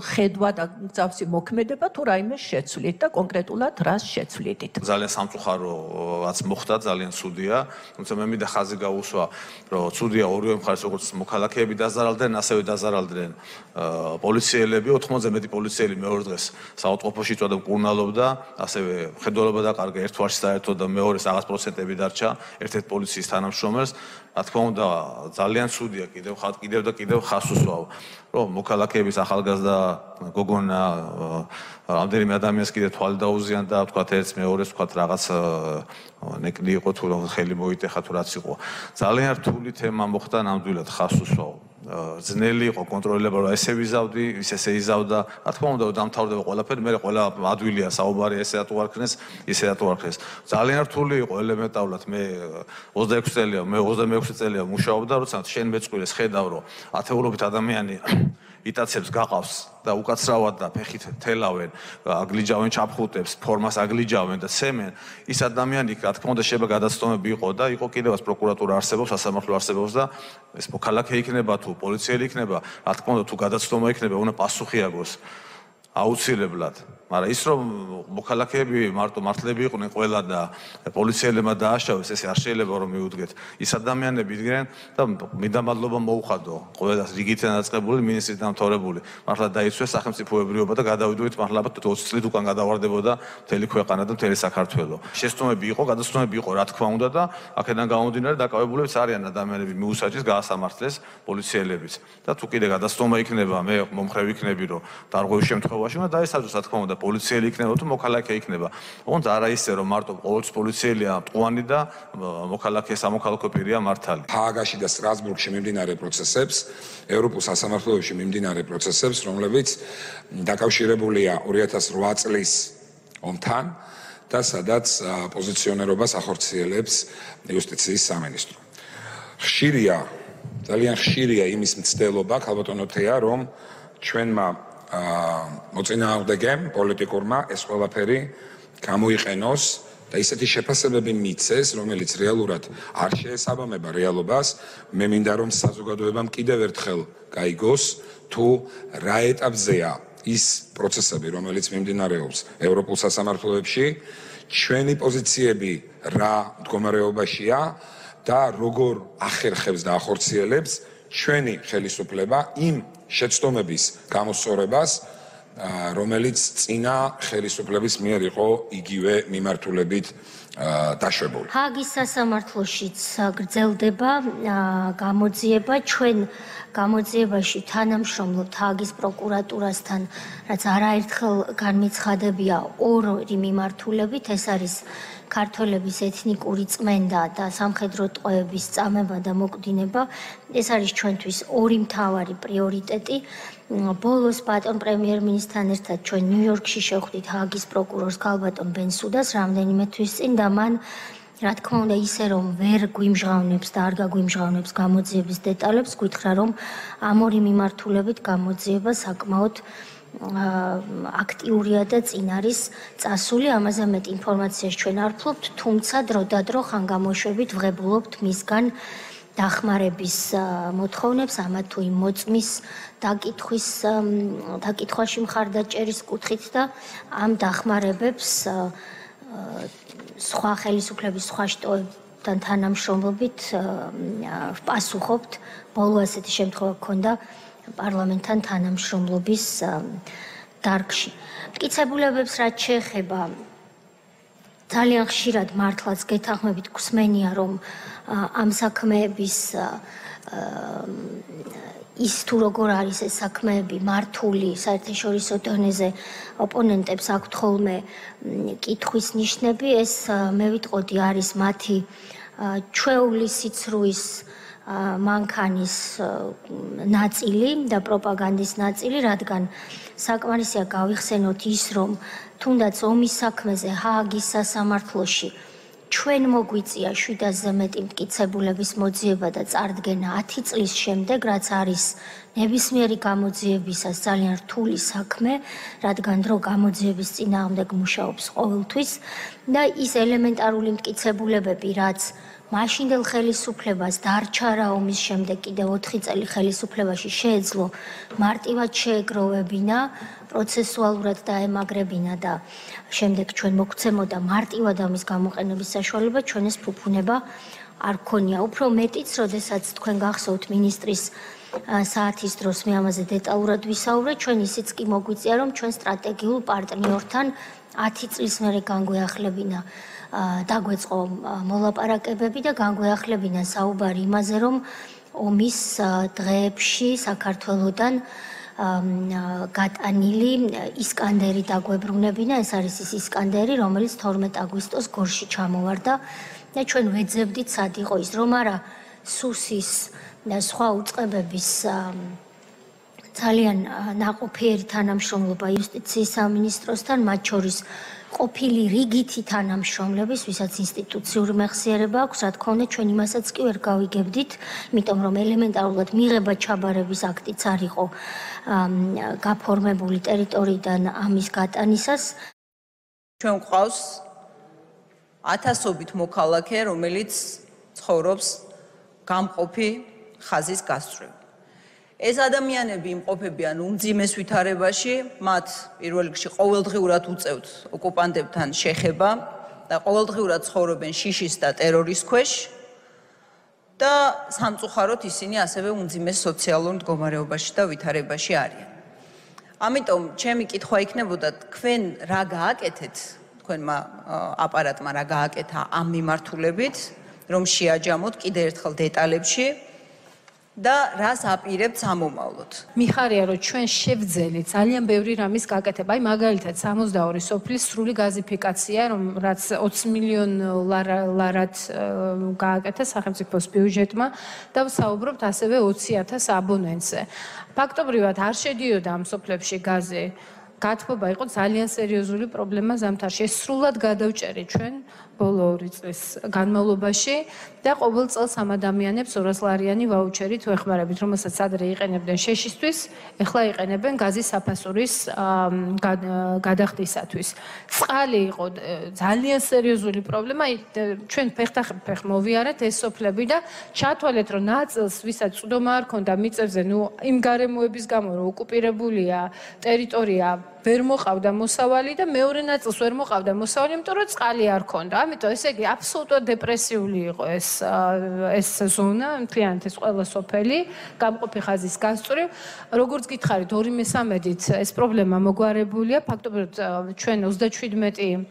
ხედვა და მსგავსი მოქმედება თუ რაიმე შეცვლით და კონკრეტულად რას შეცვლით? ძალიან სამწუხაროაც მოხდა, ძალიან ცუდია, თუმცა მე მინდა ხაზი გაუსვა, რომ ცუდია ორივე მხარეს, როგორც მოქალაქეები დაზარალდნენ, ასევე დაზარალდნენ პოლიციელები, 80-ზე მეტი პოლიციელი მეორე დღეს საავადმყოფოში იწვა და მკურნალობდა, ასევე მხედველობა დაკარგა ერთ ვარში საერთოდ და მეორეს რაღაც პროცენტები დარჩა ერთ-ერთ პოლიციის თანამშრომელს. რა თქმა უნდა, ძალიან ცუდია კიდევ ხას უსვავ, რომ მოქალაქეების ახალგაზრდა გოგონა რამდენიმე ადამიანს კიდე თვალი დაუზიან და თქვათ ერთს მეორეს თქვათ რაღაც ნეკლი იყო თუ ხელი მოიტეხა თუ რაც იყო. ძალიან რთული თემა მოხდა, ნამდვილად ხას უსვავ. ძნელი იყო კონტროლება, რომ ესე ვიზავდი, ესე იზავდა. რა თქმა უნდა, დამთავრდება ყველაფერი, მე ყველა ადვილია საუბარი, ესე თუ არ ქნეს, ისე თუ არ ქნეს. ძალიან რთული იყო ელემენტარულად, მე 26 წელია, მე 26 წელია მუშაობდა, როცა შენ მეწყვილეს ხედავ, რომ ათეულობით ადამიანი იტაცებს გაყავს და უკაცრავად და ფეხით თელავენ, აგლიჯავენ ჩაფხუტებს, ფორმას აგლიჯავენ და ცემენ. ის ადამიანი, რა თქმა უნდა, შეიძლება გადაცდომები იყო და იყო კიდევაც პროკურატურა არსებობს, სასამართლო არსებობს და ეს მოქალაქე იქნება თუ პოლიციელი იქნება, რა თქმა უნდა, თუ გადაცდომა იქნება, უნდა პასუხი აგოს აუცილებლად. მაგრამ ის რომ მოქალაქეები მარტო მართლები იყვნენ ყველა და პოლიციელებმა დააშავეს, ესე არ შეიძლება რომ მიუდგეთ. ის ადამიანები იდგნენ და მინდა მადლობა მოუხადო ყველას რიგითი დაწყებული მინისტრის დამთავრებული. მართლა დაიცვეს სახელმწიფოებრიობა და გადავიდოდით მართლა 20 წლით უკან გადავარდებოდა მთელი ქვეყანა და მთელი საქართველო. შეცდომები იყო, გადაცდომები იყო, რა თქმა უნდა და აქედან გამომდინარე დაკავებულებიც არიან ადამიანები მიუსაჯეს გაასამართლეს პოლიციელებიც. და თუ კიდე გადაცდომა იქნება, მე მომხრევ იქნები რომ დარღვევის შემთხვევაში უნდა დაესაჯოს, რა თქმა უნდა პოლიციელი იქნება თუ მოქალაქე იქნება. ოღონდ არა ისე რომ მარტო ყოველთვის პოლიციელია მტყუანი და მოქალაქე სამოქალაქო პირია მართალი. ჰააგაში და სტრასბურგში მიმდინარე პროცესებს, ევროპულ სასამართლოებში მიმდინარე პროცესებს, რომლებიც დაკავშირებულია 2008 წლის ომთან და სადაც პოზიციონერობას ახორციელებს იუსტიციის სამინისტრო. ხშირია, ძალიან ხშირია იმის მცდელობა, ქალბატონო თეა, რომ ჩვენმა მოწინააღმდეგემ პოლიტიკურმა ეს ყველაფერი გამოიყენოს და ისეთი შეფასებები მიცეს, რომელიც რეალურად არ შეესაბამება რეალობას. მე მინდა რომ საზოგადოებამ კიდევ ერთხელ გაიგოს, თუ რა ეტაპზეა ის პროცესები, რომელიც მიმდინარეობს ევროპულ სასამართლოებში, ჩვენი პოზიციები რა მდგომარეობაშია და როგორ ახერხებს და ახორციელებს ჩვენი ხელისუფლება იმ შეცდომების გამოსწორებას, რომელიც წინა ხელისუფლების მიერ იყო იგივე მიმართულებით დაშვებული. ჰააგის სასამართლოშიც გრძელდება გამოძიება, ჩვენ გამოძიებაში თანამშრომლობთ ჰააგის პროკურატურასთან, რაც არაერთხელ განმეცხადებია ორი მიმართულებით, ეს არის ქართველების ეთნიკური წმენდა და სამხედრო ტყვეების წამება და მოკვდინება. ეს არის ჩვენთვის ორი მთავარი პრიორიტეტი. ბოლოს ბატონ პრემიერ-მინისტრთან ერთად ჩვენ ნიუ-იორკში შევხვდით ჰააგის პროკურორს ქალბატონ ბენსუდას რამდენიმე თვის წინ და მან რა თქმა უნდა ისე რომ ვერ გვიმჟღავნებს და არ გაგვიმჟღავნებს გამოძიების დეტალებს, გითხრა რომ ამ ორი მიმართულებით გამოძიება საკმაოდ აქტიურია და წინ არის წასული, ამაზე მეტ ინფორმაციას ჩვენ არ ვფლობთ, თუმცა დროდადრო ხანგამოშვებით ვღებულობთ მისგან დახმარების მოთხოვნებს, ამათ თუ იმ მოწმის დაკითხვაში მხარდაჭერის კუთხით და ამ დახმარებებს სხვა ხელისუფლების სხვა შტოებთან თანამშრომლობით ვპასუხობთ. ბოლო ასეთი შემთხვევა გქონდა პარლამენტთან თანამშრომლობის დარგში. მტკიცებულებებს რაც შეეხება ძალიან ხშირად მართლაც გეთანხმებით გვსმენია, რომ ამ საქმეების ის თუ როგორ არის ეს საქმეები მართული საერთაშორისო დონეზე ოპონენტებს აქვთ ხოლმე კითხვის ნიშნები, ეს მე ვიტყოდი არის მათი ჩვეული სიცრუის მანქანის ნაწილი და პროპაგანდის ნაწილი, რადგან საკმარისია გავიხსენოთ ის, რომ თუნდაც ომის საქმეზე ჰააგის სასამართლოში ჩვენ მოგვიწია 700-ზე მეტი მტკიცებულების მოძიება და წარდგენა 10 წლის შემდეგ, რაც არის ნებისმიერი გამოძიებისას ძალიან რთული საქმე, რადგან დრო გამოძიების წინააღმდეგ მუშაობს ყოველთვის და ის ელემენტარული მტკიცებულებები, რაც მაშინდელ ხელისუფლებას დარჩა რა ომის შემდეგ კიდევ 4 წელი ხელისუფლებაში შეეძლო მარტივად შეეგროვებინა, პროცესუალურად დაემაგრებინა და შემდეგ ჩვენ მოგცემოდა მარტივად ამის გამოყენების საშუალება, ჩვენ ეს ფუფუნება არ ქონია. უფრო მეტიც, როდესაც თქვენ გახსოვთ მინისტრის საათის დროს მე ამაზე დეტალურად ვისაუბრე, ჩვენ ისიც კი მოგვიწია, რომ ჩვენ სტრატეგიულ პარტნიორთან 10 წლის მერე განგვეახლებინა დაგვეწყო მოლაპარაკებები და განგვეახლებინა საუბარი იმაზე, რომ ომის დღეებში საქართველოდან გატანილი ისკანდერი დაგვებრუნებინა, ეს არის ის ისკანდერი, რომელიც 12 აგვისტოს გორში ჩამოვარდა და ჩვენ ვეძებდით სად იყო ის, რომ არა სუსის და სხვა უწყებების ძალიან ნაყოფიერი თანამშრომლობა იუსტიციის სამინისტროსთან, მათ შორის ყოფილი რიგითი თანამშრომლების, ვისაც ინსტიტუციური მეხსიერება აქვს, რა თქმა უნდა, ჩვენ იმასაც კი ვერ გავიგებდით, იმიტომ რომ ელემენტარულად მიღება ჩაბარების აქტიც არ იყო გაფორმებული ტერიტორიიდან ამის გატანისას. ჩვენ გვყავს ათასობით მოქალაქე, რომელიც ცხოვრობს გამყოფი ხაზის გასწვრივ. ეს ადამიანები იმყოფებიან უმძიმეს ვითარებაში, მათ პირველ რიგში ყოველდღიურად უწევთ ოკუპანტებთან შეხება და ყოველდღიურად ცხოვრობენ შიშის და ტერორის ქვეშ და სამწუხაროდ ისინი ასევე უმძიმეს სოციალურ მდგომარეობაში და ვითარებაში არიან. ამიტომ ჩემი კითხვა იქნებოდა, თქვენ რა გააკეთეთ, თქვენმა აპარატმა რა გააკეთა ამ მიმართულებით, რომ შეაჯამოთ კიდევ ერთხელ დეტალებში და რას აპირებთ სამომავლოდ. მიხარია, რომ ჩვენ შევძელით ძალიან ბევრი რამის გაკეთება. აი მაგალითად 62 სოფლის სრული გაზიფიკაცია, რომ რაც 20 მილიონ ლარად გააკეთა სახელმწიფოს ბიუჯეტმა და ვსაუბრობთ ასევე 20,000 აბონენტზე. ფაქტობრივად არ შედიოდა ამ სოფლებში გაზი. გათბობა იყო ძალიან სერიოზული პრობლემა ზამთარში. ეს სრულად გადავჭერით ჩვენ ბოლო 2 წლის განმავლობაში და ყოველ წელს ამ ადამიანებს 200 ლარიანი ვაუჩერით ვეხმარებით, რომელსაც ადრე იყენებდნენ შეშისთვის, ეხლა იყენებენ გაზის საფასურის გადახდისათვის. წყალი იყო ძალიან სერიოზული პრობლემა. ჩვენ ფეხთახ მოვიარეთ ეს სოფლები და ჩათვალეთ, რომ ნაწილს, ვისაც წვდომა არ ქონდა მიწებზე, იმ გარემოების გამო, რომ ოკუპირებულია ტერიტორია, ვერ მოყავდა მოსავალი და მეორე ნაწილს ვერ მოყავდა მოსავალი, იმიტომ რომ წყალი არ ქონდა. ამიტომ ესე იგი აბსოლუტურად დეპრესიული იყო ეს ზონა, მთლიანად ეს ყველა სოფელი, გამყოფი ხაზის გასწვრივ. როგორც გითხარით, 2/3-ით ეს პრობლემა მოგვარებულია. ფაქტობრივად ჩვენ 37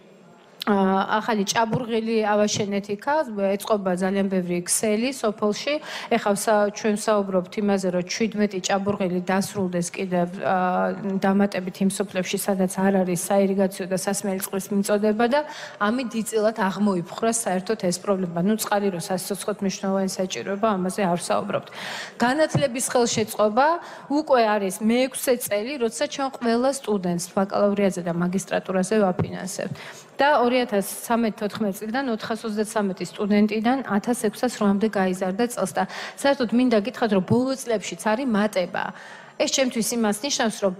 ახალი ჭაბურღილი ავაშენეთ იქა, ეწყობა ძალიან ბევრი ქსელი სოფელში. ეხლა ჩვენ საუბრობთ იმაზე, რომ 17 ჭაბურღილი დასრულდეს კიდევ დამატებით იმ სოფლებში, სადაც არ არის საირიგაციო და სასმელი წყლის მიწოდება და ამით დიდწილად აღმოიფხვრა საერთოდ ეს პრობლემა. წყალი რო სასიცოცხლოდ მნიშვნელოვანი საჭიროება, ამაზე არ ვსაუბრობთ. განათლების ხელშეწყობა უკვე არის მე-6 წელი, როცა ჩვენ ყველა სტუდენტს ბაკალავრიატზე და მაგისტრატურაზე ვაფინანსებთ. და 2013-14 წლიდან 433 სტუდენტიდან 1608-მდე გაიზარდა წელს და საერთოდ მინდა გითხრათ, რომ ბოლო წლებშიც არის მატება. ეს ჩემთვის იმას ნიშნავს, რომ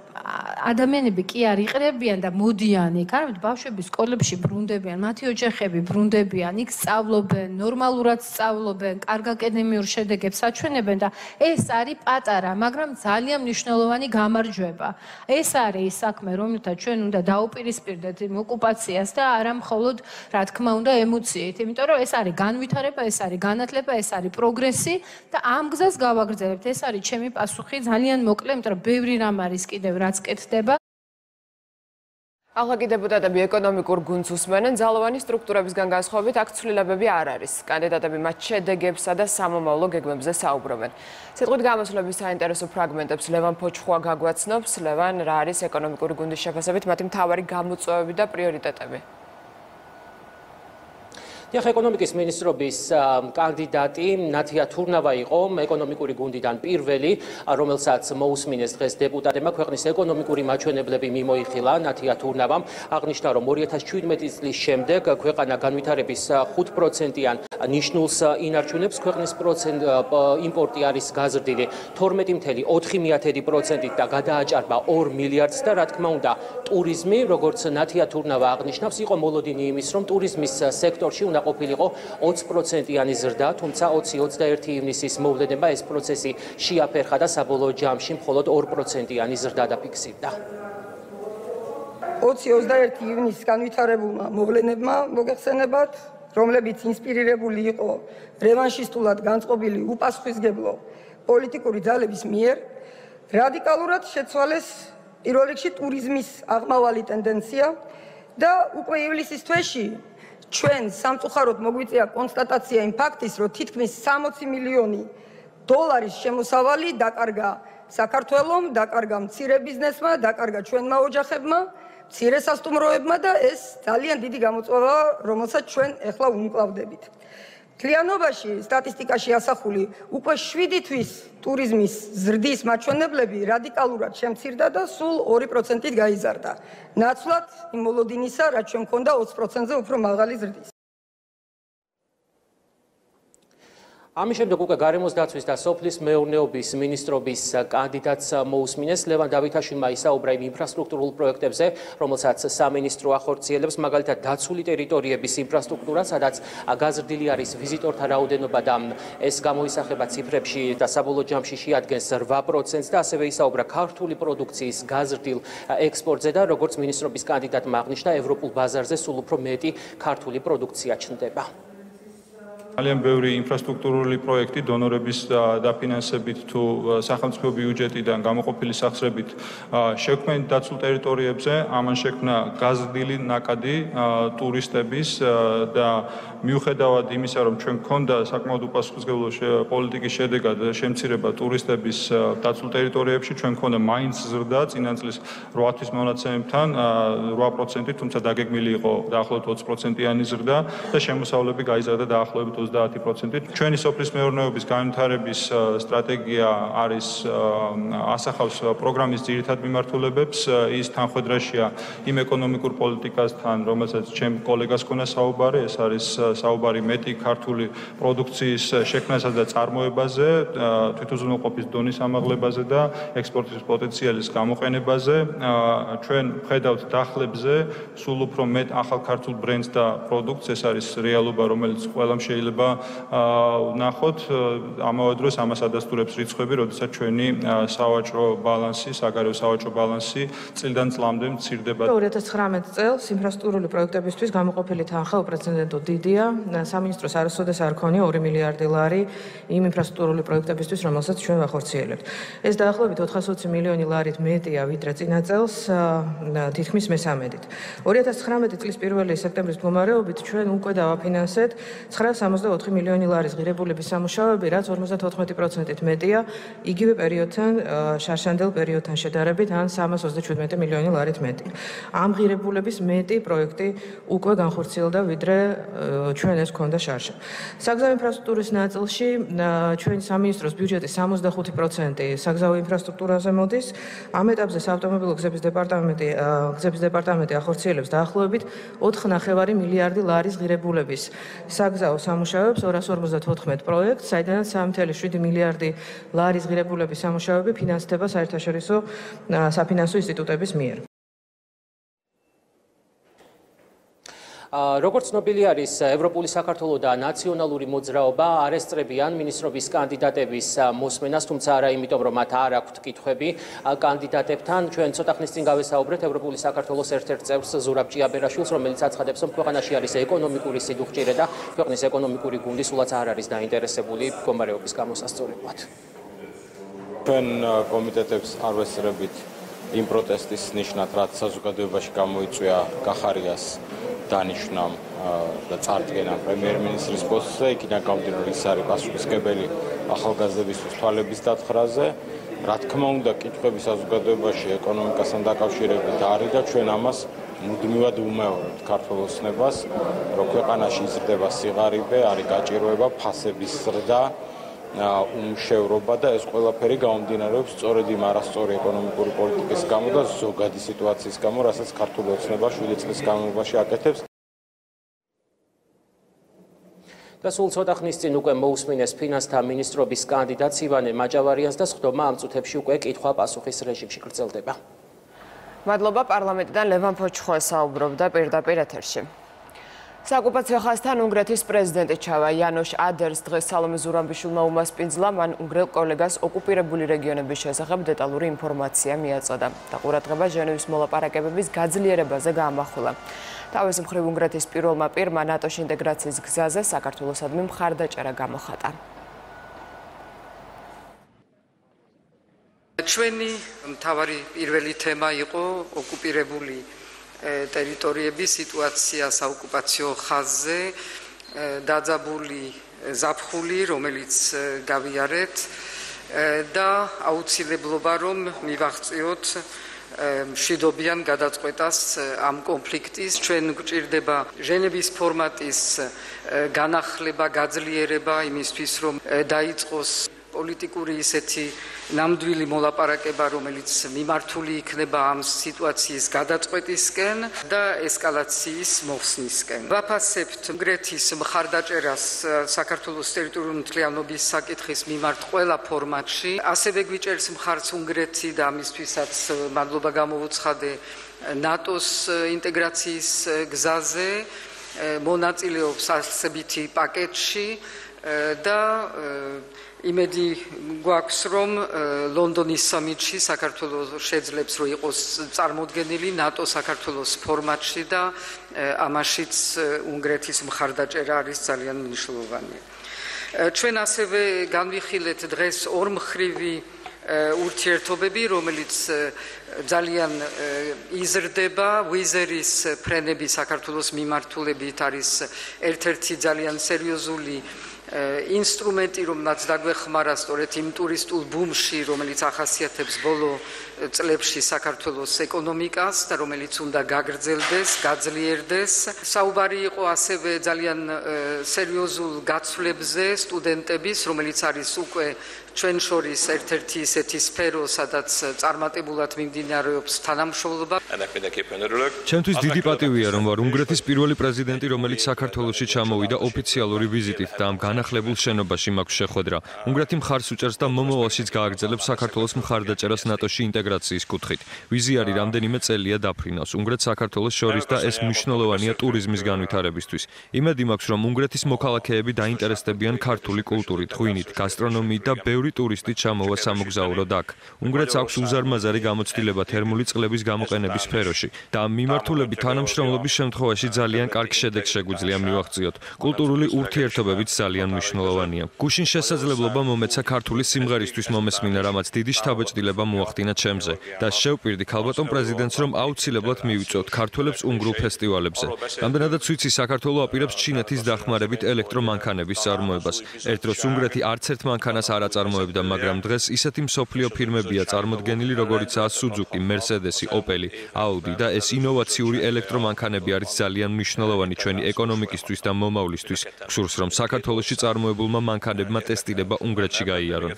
ადამიანები კი არ იყრებიან და მოდიან იქ, არამედ ბავშვები სკოლებში ბრუნდებიან, მათი ოჯახები ბრუნდებიან, იქ სწავლობენ, ნორმალურად სწავლობენ, კარგ აკადემიურ შედეგებს აჩვენებენ და ეს არის პატარა, მაგრამ ძალიან მნიშვნელოვანი გამარჯვება. ეს არის ის საქმე, რომელთა ჩვენ უნდა დაუპირისპირდეთ იმ ოკუპაციას და არა მხოლოდ, რა თქმა უნდა, ემოციით, იმიტომ რომ ეს არის განვითარება, ეს არის განათლება, ეს არის პროგრესი და ამ გზას გავაგრძელებთ. ეს არის ჩემი პასუხი ძალიან მოკლედ. მოკლე, იმიტომ რომ ბევრი რამ არის კიდევ რაც კეთდება. ახლა კი დეპუტატები ეკონომიკურ გუნდს უსმენენ, ძალოვანი სტრუქტურებისგან განსხვავებით აქ ცვლილებები არ არის. კანდიდატები მათ შედეგებსა და სამომავლო გეგმებზე საუბრობენ. სიტყვით გამოსვლების საინტერესო ფრაგმენტებს ლევან ფოჩხუა გაგვაცნობს. ლევან, რა არის ეკონომიკური გუნდის შეფასებით მათი მთავარი გამოწვევები და პრიორიტეტები? ეკონომიკის მინისტრობის კანდიდატი ნათია თურნავა იყო ეკონომიკური გუნდიდან პირველი, რომელსაც მოусმინეს დღეს დეპუტატებმა. ქვეყნის ეკონომიკური მაჩვენებლები მიმოიხილა ნათია თურნავამ. აღნიშნა, რომ 2017 წლის შემდეგ ქვეყანა განვითარების 5%-იან ნიშნულს ინარჩუნებს. ქვეყნის იმპორტი არის გაზრდილი 12.4%-ით და გადააჭარბა 2 მილიარდს და რა თქმა უნდა, ტურიზმი, როგორც ნათია თურნავა აღნიშნავს, იყო მოლოდინი იმის, რომ ტურიზმის სექტორში უნდა ყოფილიყო 20%-იანი ზრდა, თუმცა 20-21 ივნისის მოვლენება ეს პროცესი შეაფერხა და საბოლოო ჯამში მხოლოდ 2%-იანი ზრდა დაფიქსირდა. 20-21 ივნისის განვითარებულმა მოვლენებმა მოგეხსენებათ, რომლებიც ინსპირირებული იყო რევანშისტულად განწყობილი უპასუხისმგებლო პოლიტიკური ძალების მიერ, რადიკალურად შეცვალეს პირველ რიგში ტურიზმის აღმავალი ტენდენცია და უკვე ივლისის თვეში ჩვენ სამწუხაროდ მოგვიწია კონსტატაცია იმ ფაქტის, რომ თითქმის 60 მილიონი დოლარის შემოსავალი დაკარგა საქართველომ, დაკარგა მცირე ბიზნესმა, დაკარგა ჩვენმა ოჯახებმა, მცირე სასტუმროებმა და ეს ძალიან დიდი გამოწვევაა, რომელსაც ჩვენ ეხლა უმკლავდებით. მთლიანობაში სტატისტიკაში ასახული უკვე 7 თვის ტურიზმის ზრდის მაჩვენებლები რადიკალურად შემცირდა და სულ 2%-ით გაიზარდა. ნაცვლად იმ მოლოდინისა, რაც ჩვენ მქონდა 20%-ზე უფრო მაღალი ზრდის. ამის შემდეგ უკვე გარემოს დაცვის და სოფლის მეურნეობის მინისტრობის კანდიდატს მოусმინეს. ლევან დავითაშვილმა ისაუბრა იმ ინფრასტრუქტურულ პროექტებზე, რომელსაც სამინისტრო ახორციელებს, მაგალითად დაცული ტერიტორიების ინფრასტრუქტურა, სადაც გაზრდილი არის ვიზიტორთა რაოდენობა და ეს გამოისახება ციფრებში და საბოლოო ჯამში შეადგენს 8%-ს და ასევე ისაუბრა ქართული პროდუქციის გაზრდილ ექსპორტზე და როგორც მინისტრობის კანდიდატმა აღნიშნა, ევროპულ ბაზარზე სულ უფრო მეტი ქართული პროდუქცია ჩნდება. ძალიან ბევრი ინფრასტრუქტურული პროექტი დონორების დაფინანსებით თუ სახელმწიფო ბიუჯეტიდან გამოყოფილი სახსრებით შექმნით დაცულ ტერიტორიებზე. ამან შექმნა გაზრდილი ნაკადი ტურისტების და მიუხედავად იმისა, რომ ჩვენ გქონდა საკმაოდ უპასუხისმგებლო პოლიტიკის შედეგად შემცირება ტურისტების დაცულ ტერიტორიებში, ჩვენ გქონდა მაინც ზრდა წინა წლის 8 თვის მონაცემებთან 8%, თუმცა დაგეგმილი იყო დაახლოებით 20%-იანი ზრდა და შემოსავლები გაიზარდა დაახლოებით 30%-ით. ჩვენი სოფლის მეურნეობის განვითარების სტრატეგია არის ასახავს პროგრამის ძირითად მიმართულებებს. ის თანხვედრაშია იმ ეკონომიკურ პოლიტიკასთან, რომელსაც ჩემ კოლეგას ჰქონდა საუბარი, ეს არის საუბარი მეტი ქართული პროდუქციის შექმნასა და წარმოებაზე, თვითუზრუნველყოფის დონის ამაღლებაზე და ექსპორტის პოტენციალის გამოყენებაზე. ჩვენ ვხედავთ დახლებზე სულ უფრო მეტ ახალ ქართულ ბრენდს და პროდუქტს, ეს არის რეალობა, რომელიც ყველამ შეიძლება ვნახოთ. ამავე დროს ამას ადასტურებს რიცხვები, როდესაც ჩვენი სავაჭრო ბალანსი, საგარეო სავაჭრო ბალანსი წლიდან წლამდე მცირდება. 2019 წელს ინფრასტრუქტურული პროექტებისთვის გამოყოფილი თანხა უპრეცედენტო დიდია. სამინისტროს არასოდეს არ ქონია 2 მილიარდი ლარი იმ ინფრასტრუქტურული პროექტებისთვის, რომელსაც ჩვენ ვახორციელებთ. ეს დაახლოებით 420 მილიონი ლარით მეტია, ვიდრე წინა წელს თითქმის მესამედით. 2019 წლის 1 სექტემბრის მდგომარეობით ჩვენ უკვე დავაფინანსეთ 964 მილიონი ლარის ღირებულების სამუშაოები, რაც 54%-ით მეტია იგივე პერიოდთან, შარშანდელ პერიოდთან შედარებით, ან 327 მილიონი ლარით მეტი. ამ ღირებულების მეტი პროექტი უკვე განხორციელდა, ვიდრე ჩვენ ეს გქონდა შარშა. საგზაო ინფრასტრუქტურის ნაწილში ჩვენი სამინისტროს ბიუჯეტის 65% საგზაო ინფრასტრუქტურაზე მოდის. ამ ეტაპზე საავტომობილო გზების დეპარტამენტი ახორციელებს დაახლოებით 4,5 მილიარდი ლარის ღირებულების საგზაო სამუშაოებს 254 პროექტს, საიდანაც 3,7 მილიარდი ლარის ღირებულების სამუშაოები ფინანსდება საერთაშორისო საფინანსო ინსტიტუტების მიერ. როგორც ცნობილი არის, ევროპული საქართველო და ნაციონალური მოძრაობა არ ესწრებიან მინისტრობის კანდიდატების მოსმენას, თუმცა არა იმიტომ, რომ მათ არ აქვთ კითხვები კანდიდატებთან. ჩვენ ცოტა ხნის წინ გავესაუბრეთ ევროპული საქართველოს ერთ-ერთ წევრს ზურაბ ჭიაბერაშვილს, რომელიც აცხადებს, რომ ქვეყანაში არის ეკონომიკური სიდუხჭირე და ქვეყნის ეკონომიკური გუნდი სულაც არ არის დაინტერესებული მდგომარეობის გამოსასწორებლად. ჩვენ კომიტეტებს არ ვესწრებით იმ პროტესტის ნიშნად, რაც საზოგადოებაში გამოიწვია კახარიას დანიშვნამ და წარდგენამ პრემიერ-მინისტრის პოსტზე, იქიდან გამომდინარე ის არის პასუხისმგებელი ახალგაზრდებისთვის თვალების დათხრაზე. Რა თქმა უნდა, კითხვები საზოგადოებაში ეკონომიკასთან დაკავშირებით არის და ჩვენ ამას მუდმივად ვუმეორებთ ქართულ ოცნებას, რომ ქვეყანაში იზრდება სიღარიბე, არის გაჭირვება, ფასების ზრდა, უმუშევრობა და ეს ყველაფერი გამომდინარეობს სწორედ იმ არასწორი ეკონომიკური პოლიტიკის გამო და ზოგადი სიტუაციის გამო, რასაც ქართული ოცნება 7 წლის განმავლობაში აკეთებს. და სულ ცოტა ხნის წინ უკვე მოусმინეს ფინანსთა მინისტრობის კანდიდატს ივანე მაჭავარიანს და სხდომა ამ წუთებში უკვე კითხვა-პასუხის რეჟიმში გრძელდება. მადლობა პარლამენტიდან ლევან ფოჩხუა საუბრობდა პირდაპირ ეთერში. საოკუპაციო ხაზთან უნგრეთის პრეზიდენტი ჩავა იანოშ ადერს დღეს სალომე ზურაბიშვილმა უმასპინძლა, მან უნგრელ კოლეგას ოკუპირებული რეგიონების შესახებ დეტალური ინფორმაცია მიაწოდა და ყურადღება ჟენევის მოლაპარაკებების გაძლიერებაზე გაამახვილა. თავის მხრივ უნგრეთის პირველმა პირმა ნატოში ინტეგრაციის გზაზე საქართველოსადმი მხარდაჭერა გამოხატა. ჩვენი მთავარი პირველი თემა იყო ოკუპირებული ტერიტორიების სიტუაცია საოკუპაციო ხაზზე, დაძაბული ზაფხული, რომელიც გავიარეთ და აუცილებლობა რომ მივაღწიოთ მშვიდობიან გადაწყვეტას ამ კონფლიქტის. ჩვენ გვჭირდება ჟენევის ფორმატის განახლება, გაძლიერება იმისთვის რომ დაიწყოს პოლიტიკური ისეთი ნამდვილი მოლაპარაკება, რომელიც მიმართული იქნება ამ სიტუაციის გადაწყვეტისკენ და ესკალაციის მოხსნისკენ. ვაფასებთ უნგრეთის მხარდაჭერას საქართველოს ტერიტორიული მთლიანობის საკითხის მიმართ ყველა ფორმატში. ასევე გვიჭერს მხარს უნგრეთი და ამისთვისაც მადლობა გამოვუცხადე ნატოს ინტეგრაციის გზაზე, მონაწილეობს არსებითი პაკეტში და იმედი გვაქვს, რომ ლონდონის სამიტში საქართველოს შეძლებს, რომ იყოს წარმოდგენილი ნატო საქართველოს ფორმატში და ამაშიც უნგრეთის მხარდაჭერა არის ძალიან მნიშვნელოვანი. ჩვენ ასევე განვიხილეთ დღეს ორმხრივი ურთიერთობები, რომელიც ძალიან იზრდება. ვიზერის ფრენები საქართველოს მიმართულებით არის ერთ-ერთი ძალიან სერიოზული ინსტრუმენტი, რომელსაც დაგვეხმარა სწორედ იმ ტურისტულ ბუმში, რომელიც ახასიათებს ბოლო წლებში საქართველოს ეკონომიკას და რომელიც უნდა გაგრძელდეს, გაძლიერდეს. საუბარი იყო ასევე ძალიან სერიოზულ გაცვლებზე სტუდენტების, რომელიც არის უკვე ჩვენ შორის ერთ-ერთი ისეთი სფერო, სადაც წარმატებულად მიმდინარეობს თანამშრომლობა. ჩემთვის დიდი პატივია, რომ ვარ უნგრეთის პირველი პრეზიდენტი, რომელიც საქართველოში ჩამოვიდა ოფიციალური ვიზიტით და ამ განახლებულ შენობაში მაქვს შეხვედრა. უნგრეთი მხარს უჭერს და მომავალშიც გააგრძელებს საქართველოს მხარდაჭერას ნატოში ინტეგრაციის კუთხით. ვიზი არის რამდენიმე წელია დაფრინავს უნგრეთს საქართველოს შორის და ეს მნიშვნელოვანია ტურიზმის განვითარებისთვის. იმედი მაქვს, რომ უნგრეთის მოქალაქეები დაინტერესდებიან ქართული კულტურით, ღვინით, გასტრონომიით და ბევრი ტურისტი ჩამოვა სამოგზაუროდ აქ. უნგრეთს აქვს უზარმაზარი გამოცდილება თერმული წყლების გამოყენების სფეროში და ამ მიმართულებით თანამშრომლობის შემთხვევაში ძალიან კარგ შედეგს შეგვიძლია მივაღწიოთ. კულტურული ურთიერთობებიც ძალიან მნიშვნელოვანია. გუშინ შესაძლებლობა მომეცა ქართული სიმღერისთვის მომესმინა, რამაც დიდი შთაბეჭდილება მოახდინა ჩემზე და შევპირდი ქალბატონ პრეზიდენტს, რომ აუცილებლად მივიწვევთ ქართველებს უნგრულ ფესტივალებზე. რამდენადაც ვიცი, საქართველო აპირებს ჩინეთის დახმარებით ელექტრომანქანების წარმოებას. ერთ დროს უნგრეთი არც ერთ მანქანას არ აწარმოებდა, მაგრამ დღეს ისეთი მსოფლიო ფირმებია წარმოდგენილი, როგორიცაა Suzuki, Mercedes, Opel, Audi და ეს ინოვაციური ელექტრომანქანები არის ძალიან მნიშვნელოვანი ჩვენი ეკონომიკისთვის და მომავლისთვის. გსურს, რომ საქართველოში წარმოებულმა მანქანებმა ტესტირება უნგრეთში გაიარონ.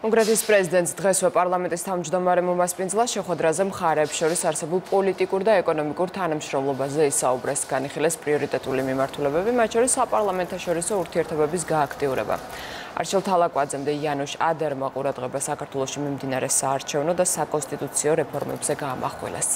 უნგრეთის პრეზიდენტს დღესვე პარლამენტის თავმჯდომარემ უმასპინძლა შეხვედრაზე მხარეებს შორის არსებულ პოლიტიკურ და ეკონომიკურ თანამშრომლობაზე ისაუბრეს, განიხილეს პრიორიტეტული მიმართულებები, მათ შორის საპარლამენტაშორისო ურთიერთობების გააქტიურება. არჩილ თალაკვაძემ და იანოშ ადერმა ყურადღება საქართველოში მიმდინარე საარჩევნო და საკონსტიტუციო რეფორმებზე გაამახვილეს.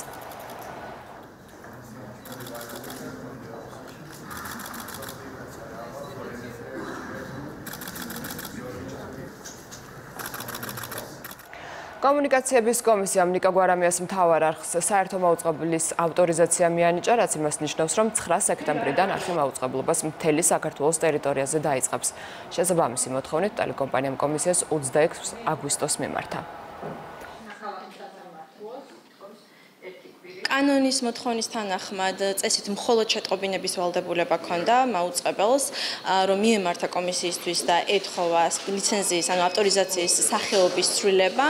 კომუნიკაციების კომისიამ ნიკა გვარამიას მთავარ არხს საერთო მაუწყებლის ავტორიზაცია მიანიჭა, რაც იმას ნიშნავს, რომ 9 სექტემბრიდან არხი მაუწყებლობას მთელი საქართველოს ტერიტორიაზე დაიწყებს. შესაბამისი მოთხოვნით ტელეკომპანიამ კომისიას 26 აგვისტოს მიმართა. კანონის მოთხოვნის თანახმად წესით მხოლოდ შეტყობინების ვალდებულება ჰქონდა მაუწყებელს, რომ მიემართა კომისიისთვის და ეთხოვა ლიცენზიის, ანუ ავტორიზაციის სახეობის ცვლილება.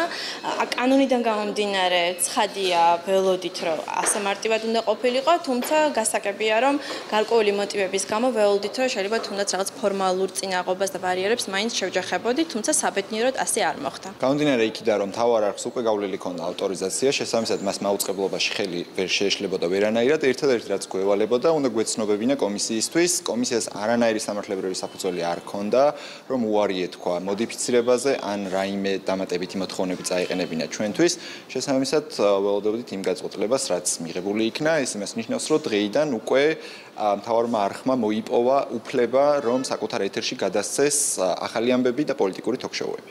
კანონიდან გამომდინარე, ცხადია, ველოდით, რომ ასე მარტივად უნდა ყოფილიყო, თუმცა გასაგებია, რომ გარკვეული მოტივების გამო ველოდით, რომ შეიძლება თუნდაც რაღაც ფორმალურ წინაღობას და ბარიერებს მაინც შევჯახებოდით, თუმცა საბედნიეროდ ასე არ მოხდა. გამომდინარე იქიდან, რომ მთავარ არხს უკვე გავლილი ჰქონდა ავტორიზაცია, შესაბამისად მას მაუწყებლობაში ხელი ვერ შეეშლებოდა ვერანაირად, ერთადერთი რაც გვევალებოდა, უნდა გვეცნობებინა კომისიისთვის. კომისიას არანაირი სამართლებრივი საფუძველი არ ჰქონდა, რომ უარი ეთქვა მოდიფიცირებაზე ან რაიმე დამატებითი მოთხოვნები წაეყენებინა ჩვენთვის. შესაბამისად, ველოდებოდით იმ გაწყვეტილებას, რაც მიღებული იქნა, ეს იმას ნიშნავს, რომ დღეიდან უკვე მთავარმა არხმა მოიპოვა უფლება, რომ საკუთარ ეთერში გადასცეს ახალი ამბები და პოლიტიკური თოქ-შოუები.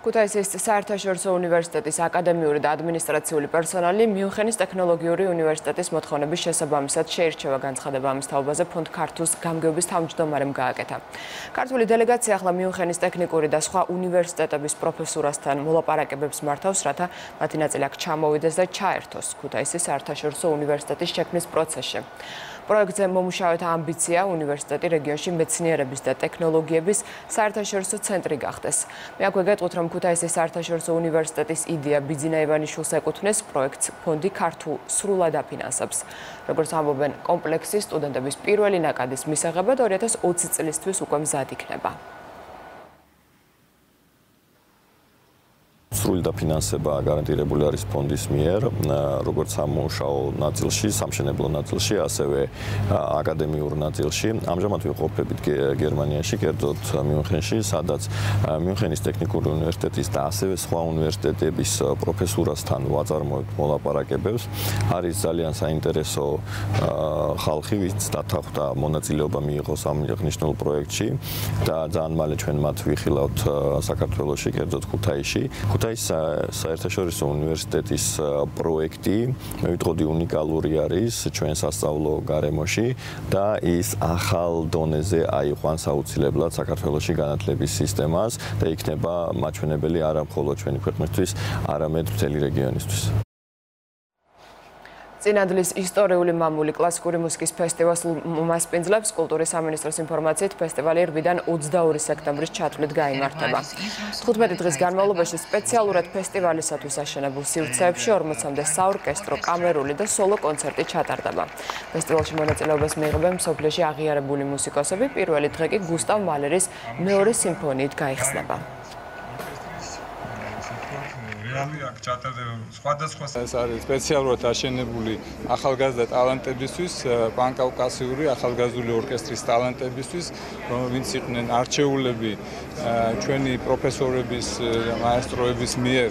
ქუთაისის საერთაშორისო უნივერსიტეტის აკადემიური და ადმინისტრაციული პერსონალი მიუნხენის ტექნოლოგიური უნივერსიტეტის მოთხოვნების შესაბამისად შეირჩევა განცხადება ამის თაობაზე ფონდ ქართუს გამგეობის თავმჯდომარემ გააკეთა. ქართული დელეგაცია ახლა მიუნხენის ტექნიკური და სხვა უნივერსიტეტების პროფესურასთან მოლაპარაკებებს მართავს, რათა მათი ნაწილი აქ ჩამოვიდეს და ჩაერთოს ქუთაისის საერთაშორისო უნივერსიტეტის შექმნის პროცესში. პროექტზე მომუშავეთა ამბიცია უნივერსიტეტი რეგიონში მეცნიერების და ტექნოლოგიების საერთაშორისო ცენტრი გახდეს. მე აქვე გეტყვით, რომ ქუთაისის საერთაშორისო უნივერსიტეტის იდეა ბიძინა ივანიშვილს ეკუთვნის, პროექტს ფონდი ქართულ სრულად აფინანსებს. როგორც ამბობენ, კომპლექსი სტუდენტების პირველი ნაკადის მისაღებად 2020 წლისთვის უკვე მზად იქნება. სრული დაფინანსება გარანტირებული არის ფონდის მიერ, როგორც სამუშაო ნაწილში, სამშენებლო ნაწილში, ასევე აკადემიურ ნაწილში. ამჟამად ვიმყოფებით გერმანიაში, კერძოდ მიუნხენში, სადაც მიუნხენის ტექნიკური უნივერსიტეტის და ასევე სხვა უნივერსიტეტების პროფესურასთან ვაწარმოებთ მოლაპარაკებებს. არის ძალიან საინტერესო ხალხი, ვინც დათანხმდა მონაწილეობა მიიღოს ამ აღნიშნულ პროექტში და ძალიან მალე ჩვენ მათ ვიხილავთ საქართველოში, კერძოდ ქუთაისში. საერთაშორისო უნივერსიტეტის პროექტი, მე ვიტყოდი, უნიკალური არის ჩვენ სასწავლო გარემოში და ის ახალ დონეზე აიყვანს აუცილებლად საქართველოში განათლების სისტემას და იქნება მაჩვენებელი არა მხოლოდ ჩვენი ქვეყნისთვის, არამედ მთელი რეგიონისთვის. წინადლის ისტორიული მამული კლასიკური მუსიკის ფესტივალს მასპინძლებს კულტურის სამინისტროს ინფორმაციით ფესტივალი 8-დან 22 სექტემბრის ჩათვლით გაიმართება. 15 დღის განმავლობაში სპეციალურად ფესტივალისათვის აშენებულ სივრცეებში 40-მდე საორკესტრო, კამერული და სოლო კონცერტი ჩატარდება. ფესტივალში მონაწილეობას მიიღებენ მსოფლიოში აღიარებული მუსიკოსები, პირველი დღე კი გუსტავ მალერის მეორე სიმფონიით გაიხსნება. აქ ჩატარდება სხვადასხვა ეს არის სპეციალურად აშენებული ახალგაზრდა ტალანტებისთვის, პანკავკასიური ახალგაზრდული ორკესტრის ტალანტებისთვის, რომლებიც იყვნენ არჩეულები ჩვენი პროფესორების და მაესტროების მიერ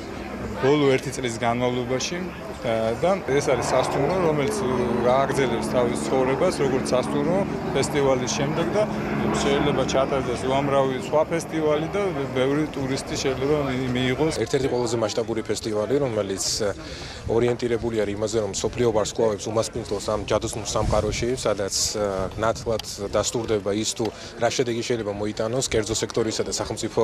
ბოლო 1 წლის განმავლობაში და ეს არის სასტუმრო, რომელიც გააგრძელებს თავის ცხოვრებას, როგორც სასტუმრო ფესტივალის შემდეგ და შეიძლება ჩატარდეს უამრავი სხვა ფესტივალი და ბევრი ტურისტი შეიძლება მიიღოს. ერთ-ერთი ყველაზე მასშტაბური ფესტივალი, რომელიც ორიენტირებული არის იმაზე, რომ მსოფლიო ვარსკვლავებს უმასპინძლოს ამ ჯადოსნურ სამყაროში, სადაც ნათლად დასტურდება ის თუ რა შედეგი შეიძლება მოიტანოს კერძო სექტორისა და სახელმწიფო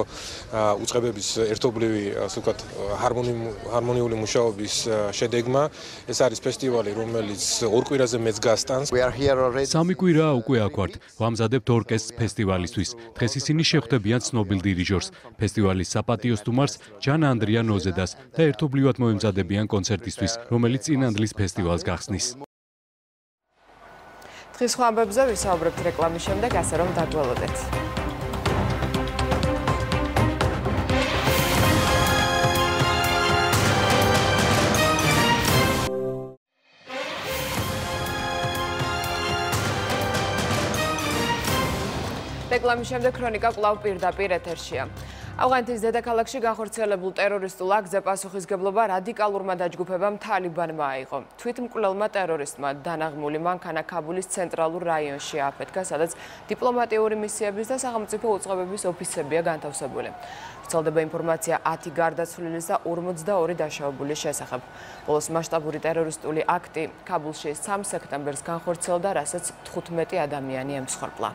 უწყებების ერთობლივი, ასე ვთქვათ, ჰარმონიული მუშაობის შედეგი. ეს არის ფესტივალი, რომელიც ორ კვირაზე მეც გასტანს. სამი კვირა უკვე აქ ვართ. ვამზადებთ ორკესტრს ფესტივალისთვის. დღეს ისინი შეხვდებიან ცნობილ დირიჟორს, ფესტივალის საპატიო სტუმარს ჯან ანდრია ნოზედას და ერთობლივად მოემზადებიან კონცერტისთვის, რომელიც წინანდლის ფესტივალს გახსნის. დღის სხვა ამბებზე ვისაუბრებთ რეკლამის შემდეგ, ასე რომ დაგველოდეთ. რეკლამის შემდეგ ქრონიკა კვლავ პირდაპირ ეთერშია. ავღანეთის დედაქალაქში განხორციელებულ ტერორისტულ აქტზე პასუხისგებლობა რადიკალურმა დაჯგუფებამ თალიბანმა აიღო. თვითმკვლელმა ტერორისტმა დანაღმული მანქანა ქაბულის ცენტრალურ რაიონში ააფეთქა, სადაც დიპლომატიური მისიების და სახელმწიფო უწყებების ოფისებია განთავსებული. ვრცელდება ინფორმაცია 10 გარდაცვლილის და 42 დაშავებულის შესახებ. ბოლოს მასშტაბური ტერორისტული აქტი ქაბულში 3 სექტემბერს განხორციელდა, რასაც 15 ადამიანი ემსხვერპლა.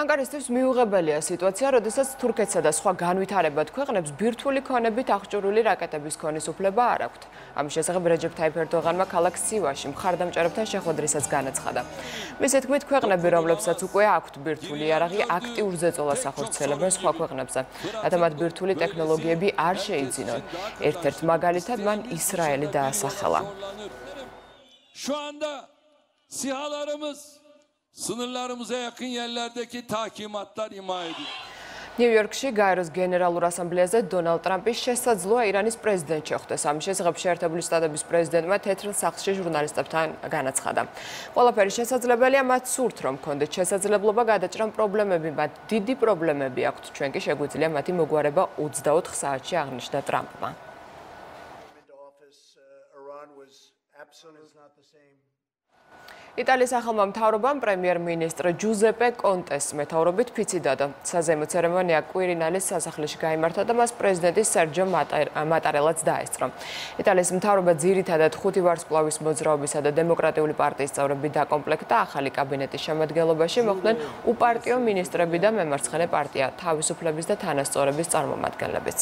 ანკარისთვის მიუღებელია სიტუაცია, როდესაც თურქეთსა და სხვა განვითარებად ქვეყნებს ბირთვული ქონებით აღჭურვილი რაკეტების ქონის უფლება არ აქვთ. ამის შესახებ რეჯეფ თაიფ ერდოღანმა ქალაქ სივაში მხარდამჭერებთან შეხვედრისას განაცხადა. მისი თქმით, ქვეყნები, რომლებსაც უკვე აქვთ ბირთვული იარაღი, აქტიურ ზეწოლას ახორციელებენ სხვა ქვეყნებზე, რათა მათ ბირთვული ტექნოლოგიები არ შეიძინონ. ერთ-ერთ მაგალითად მან ისრაელი დაასახელა. Sınırlarımıza yakın yerlerdeki takimatlar ima ediyor. ნიუ-იორკში გაეროს გენერალურ ასამბლეაზე დონალდ ტრამპის შესაძლოა ირანის პრეზიდენტ შეხვდეს. ამის შესახებ შეერთებული შტატების პრეზიდენტმა თეთრ სახლში ჟურნალისტებთან განაცხადა. ყველაფერი შესაძლებელია, მათ სურთ, რომ კონდეთ შესაძლებლობა გადაჭრან პრობლემები, მათ დიდი პრობლემები აქვთ. ჩვენ კი შეგვიძლია მათი მოგვარება 24 საათში აღნიშნა ტრამპმა. იტალიის ახალმა მთავრობამ პრემიერ-მინისტრ ჯუზეპე კონტეს მეთაურობით ფიცი დადო. საზეიმო ცერემონია კვირინალის სასახლეში გაიმართა და მას პრეზიდენტი სერჯო მატარელაც დაესწრო. იტალიის მთავრობა ძირითადად 5 ვარსკვლავის მოძრაობისა და დემოკრატიული პარტიის წევრები დაკომპლექტდა, ახალი კაბინეტის შემადგენლობაში მოხვდნენ უპარტიო მინისტრები და მემარცხენე პარტია, თავისუფლების და თანასწორობის წარმომადგენლებიც.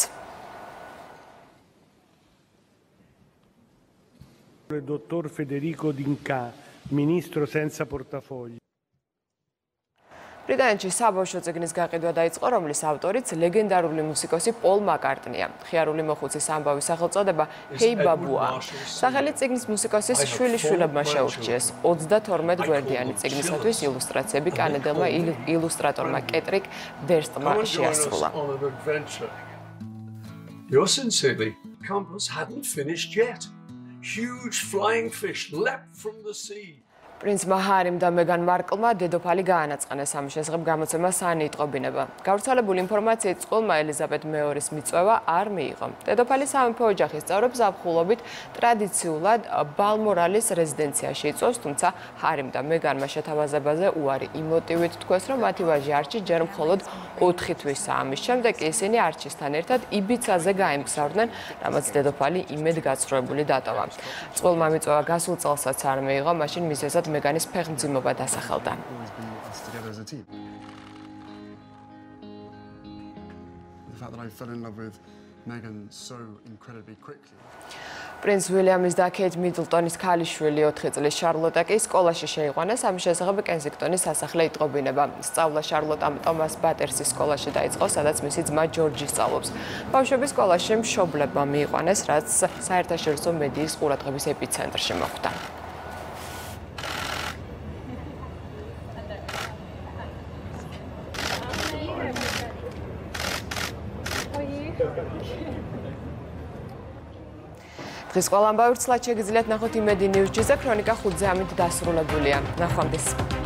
Dottor Federico D'Inca, ministro senza portafogli. ბრიტანეთში საბავშვო წიგნის გაყიდვა დაიწყო, რომლის ავტორიც ლეგენდარული მუსიკოსი პოლ მაკარტნია. ხიარული მოხუცის ამბავის სახელწოდება ჰეი ბაბუა. სახელი წიგნის მუსიკოსის შვილიშვილებმა შეურჩიეს. 32 გვერდიანი წიგნისათვის ილუსტრაციები კანადელმა ილუსტრატორმა კეტრიკ დერსტმა შეასრულა. Yours sincerely, Campbell's hadn't finished yet. Huge flying fish leapt from the sea. პრინცმა ჰარიმ და მეგან მარკლმა დედოფალი გაანაწყენეს. ამის შესახებ გამოცემა საანი იტყობინება. გავრცელებული ინფორმაციით წყვილმა ელიზაბეთ მეორის მიწვევა არ მიიღო. დედოფალი სამეფო ოჯახის წევრებს აბხულობით ტრადიციულად ბალმორალის რეზიდენციაში იწვევს, თუმცა ჰარიმ და მეგანმა შეთავაზებაზე უარი იმ მოტივით თქვეს, რომ მათი ვაჟი არჩი ჯერ მხოლოდ 4 თვისაა. ამის შემდეგ კი ისინი არჩისთან ერთად იბიცაზე გაემგზავრდნენ, რამაც დედოფალი იმედ გაცხრუებული დატოვა. წყვილმა მიწვევა გასულ წელსაც არ მიიღო, მაშინ მიზეზად მეგანის ფეხმძიმობა დასახელდა. პრინც უილიამის და კეით მიდლტონის ქალიშვილი 4 წლის შარლოტა კი სკოლაში შეიყვანეს. ამის შესახებ კენსინგტონის სასახლე იტყობინება. სწავლა შარლოტამ ტომას ბატერსის სკოლაში დაიწყო, სადაც მისი ძმა ჯორჯი სწავლობს. ბავშვების სკოლაში მშობლებმა მიიყვანეს, რაც საერთაშორისო მედიის ყურადღების ეპიცენტრში მოხვდა. დღეს ყველა ამბავი ვრცლად შეგიძლიათ ნახოთ იმედი ნიუზ-ზე, ქრონიკა 5-ზე ამით დასრულებულია. ნახვამდის.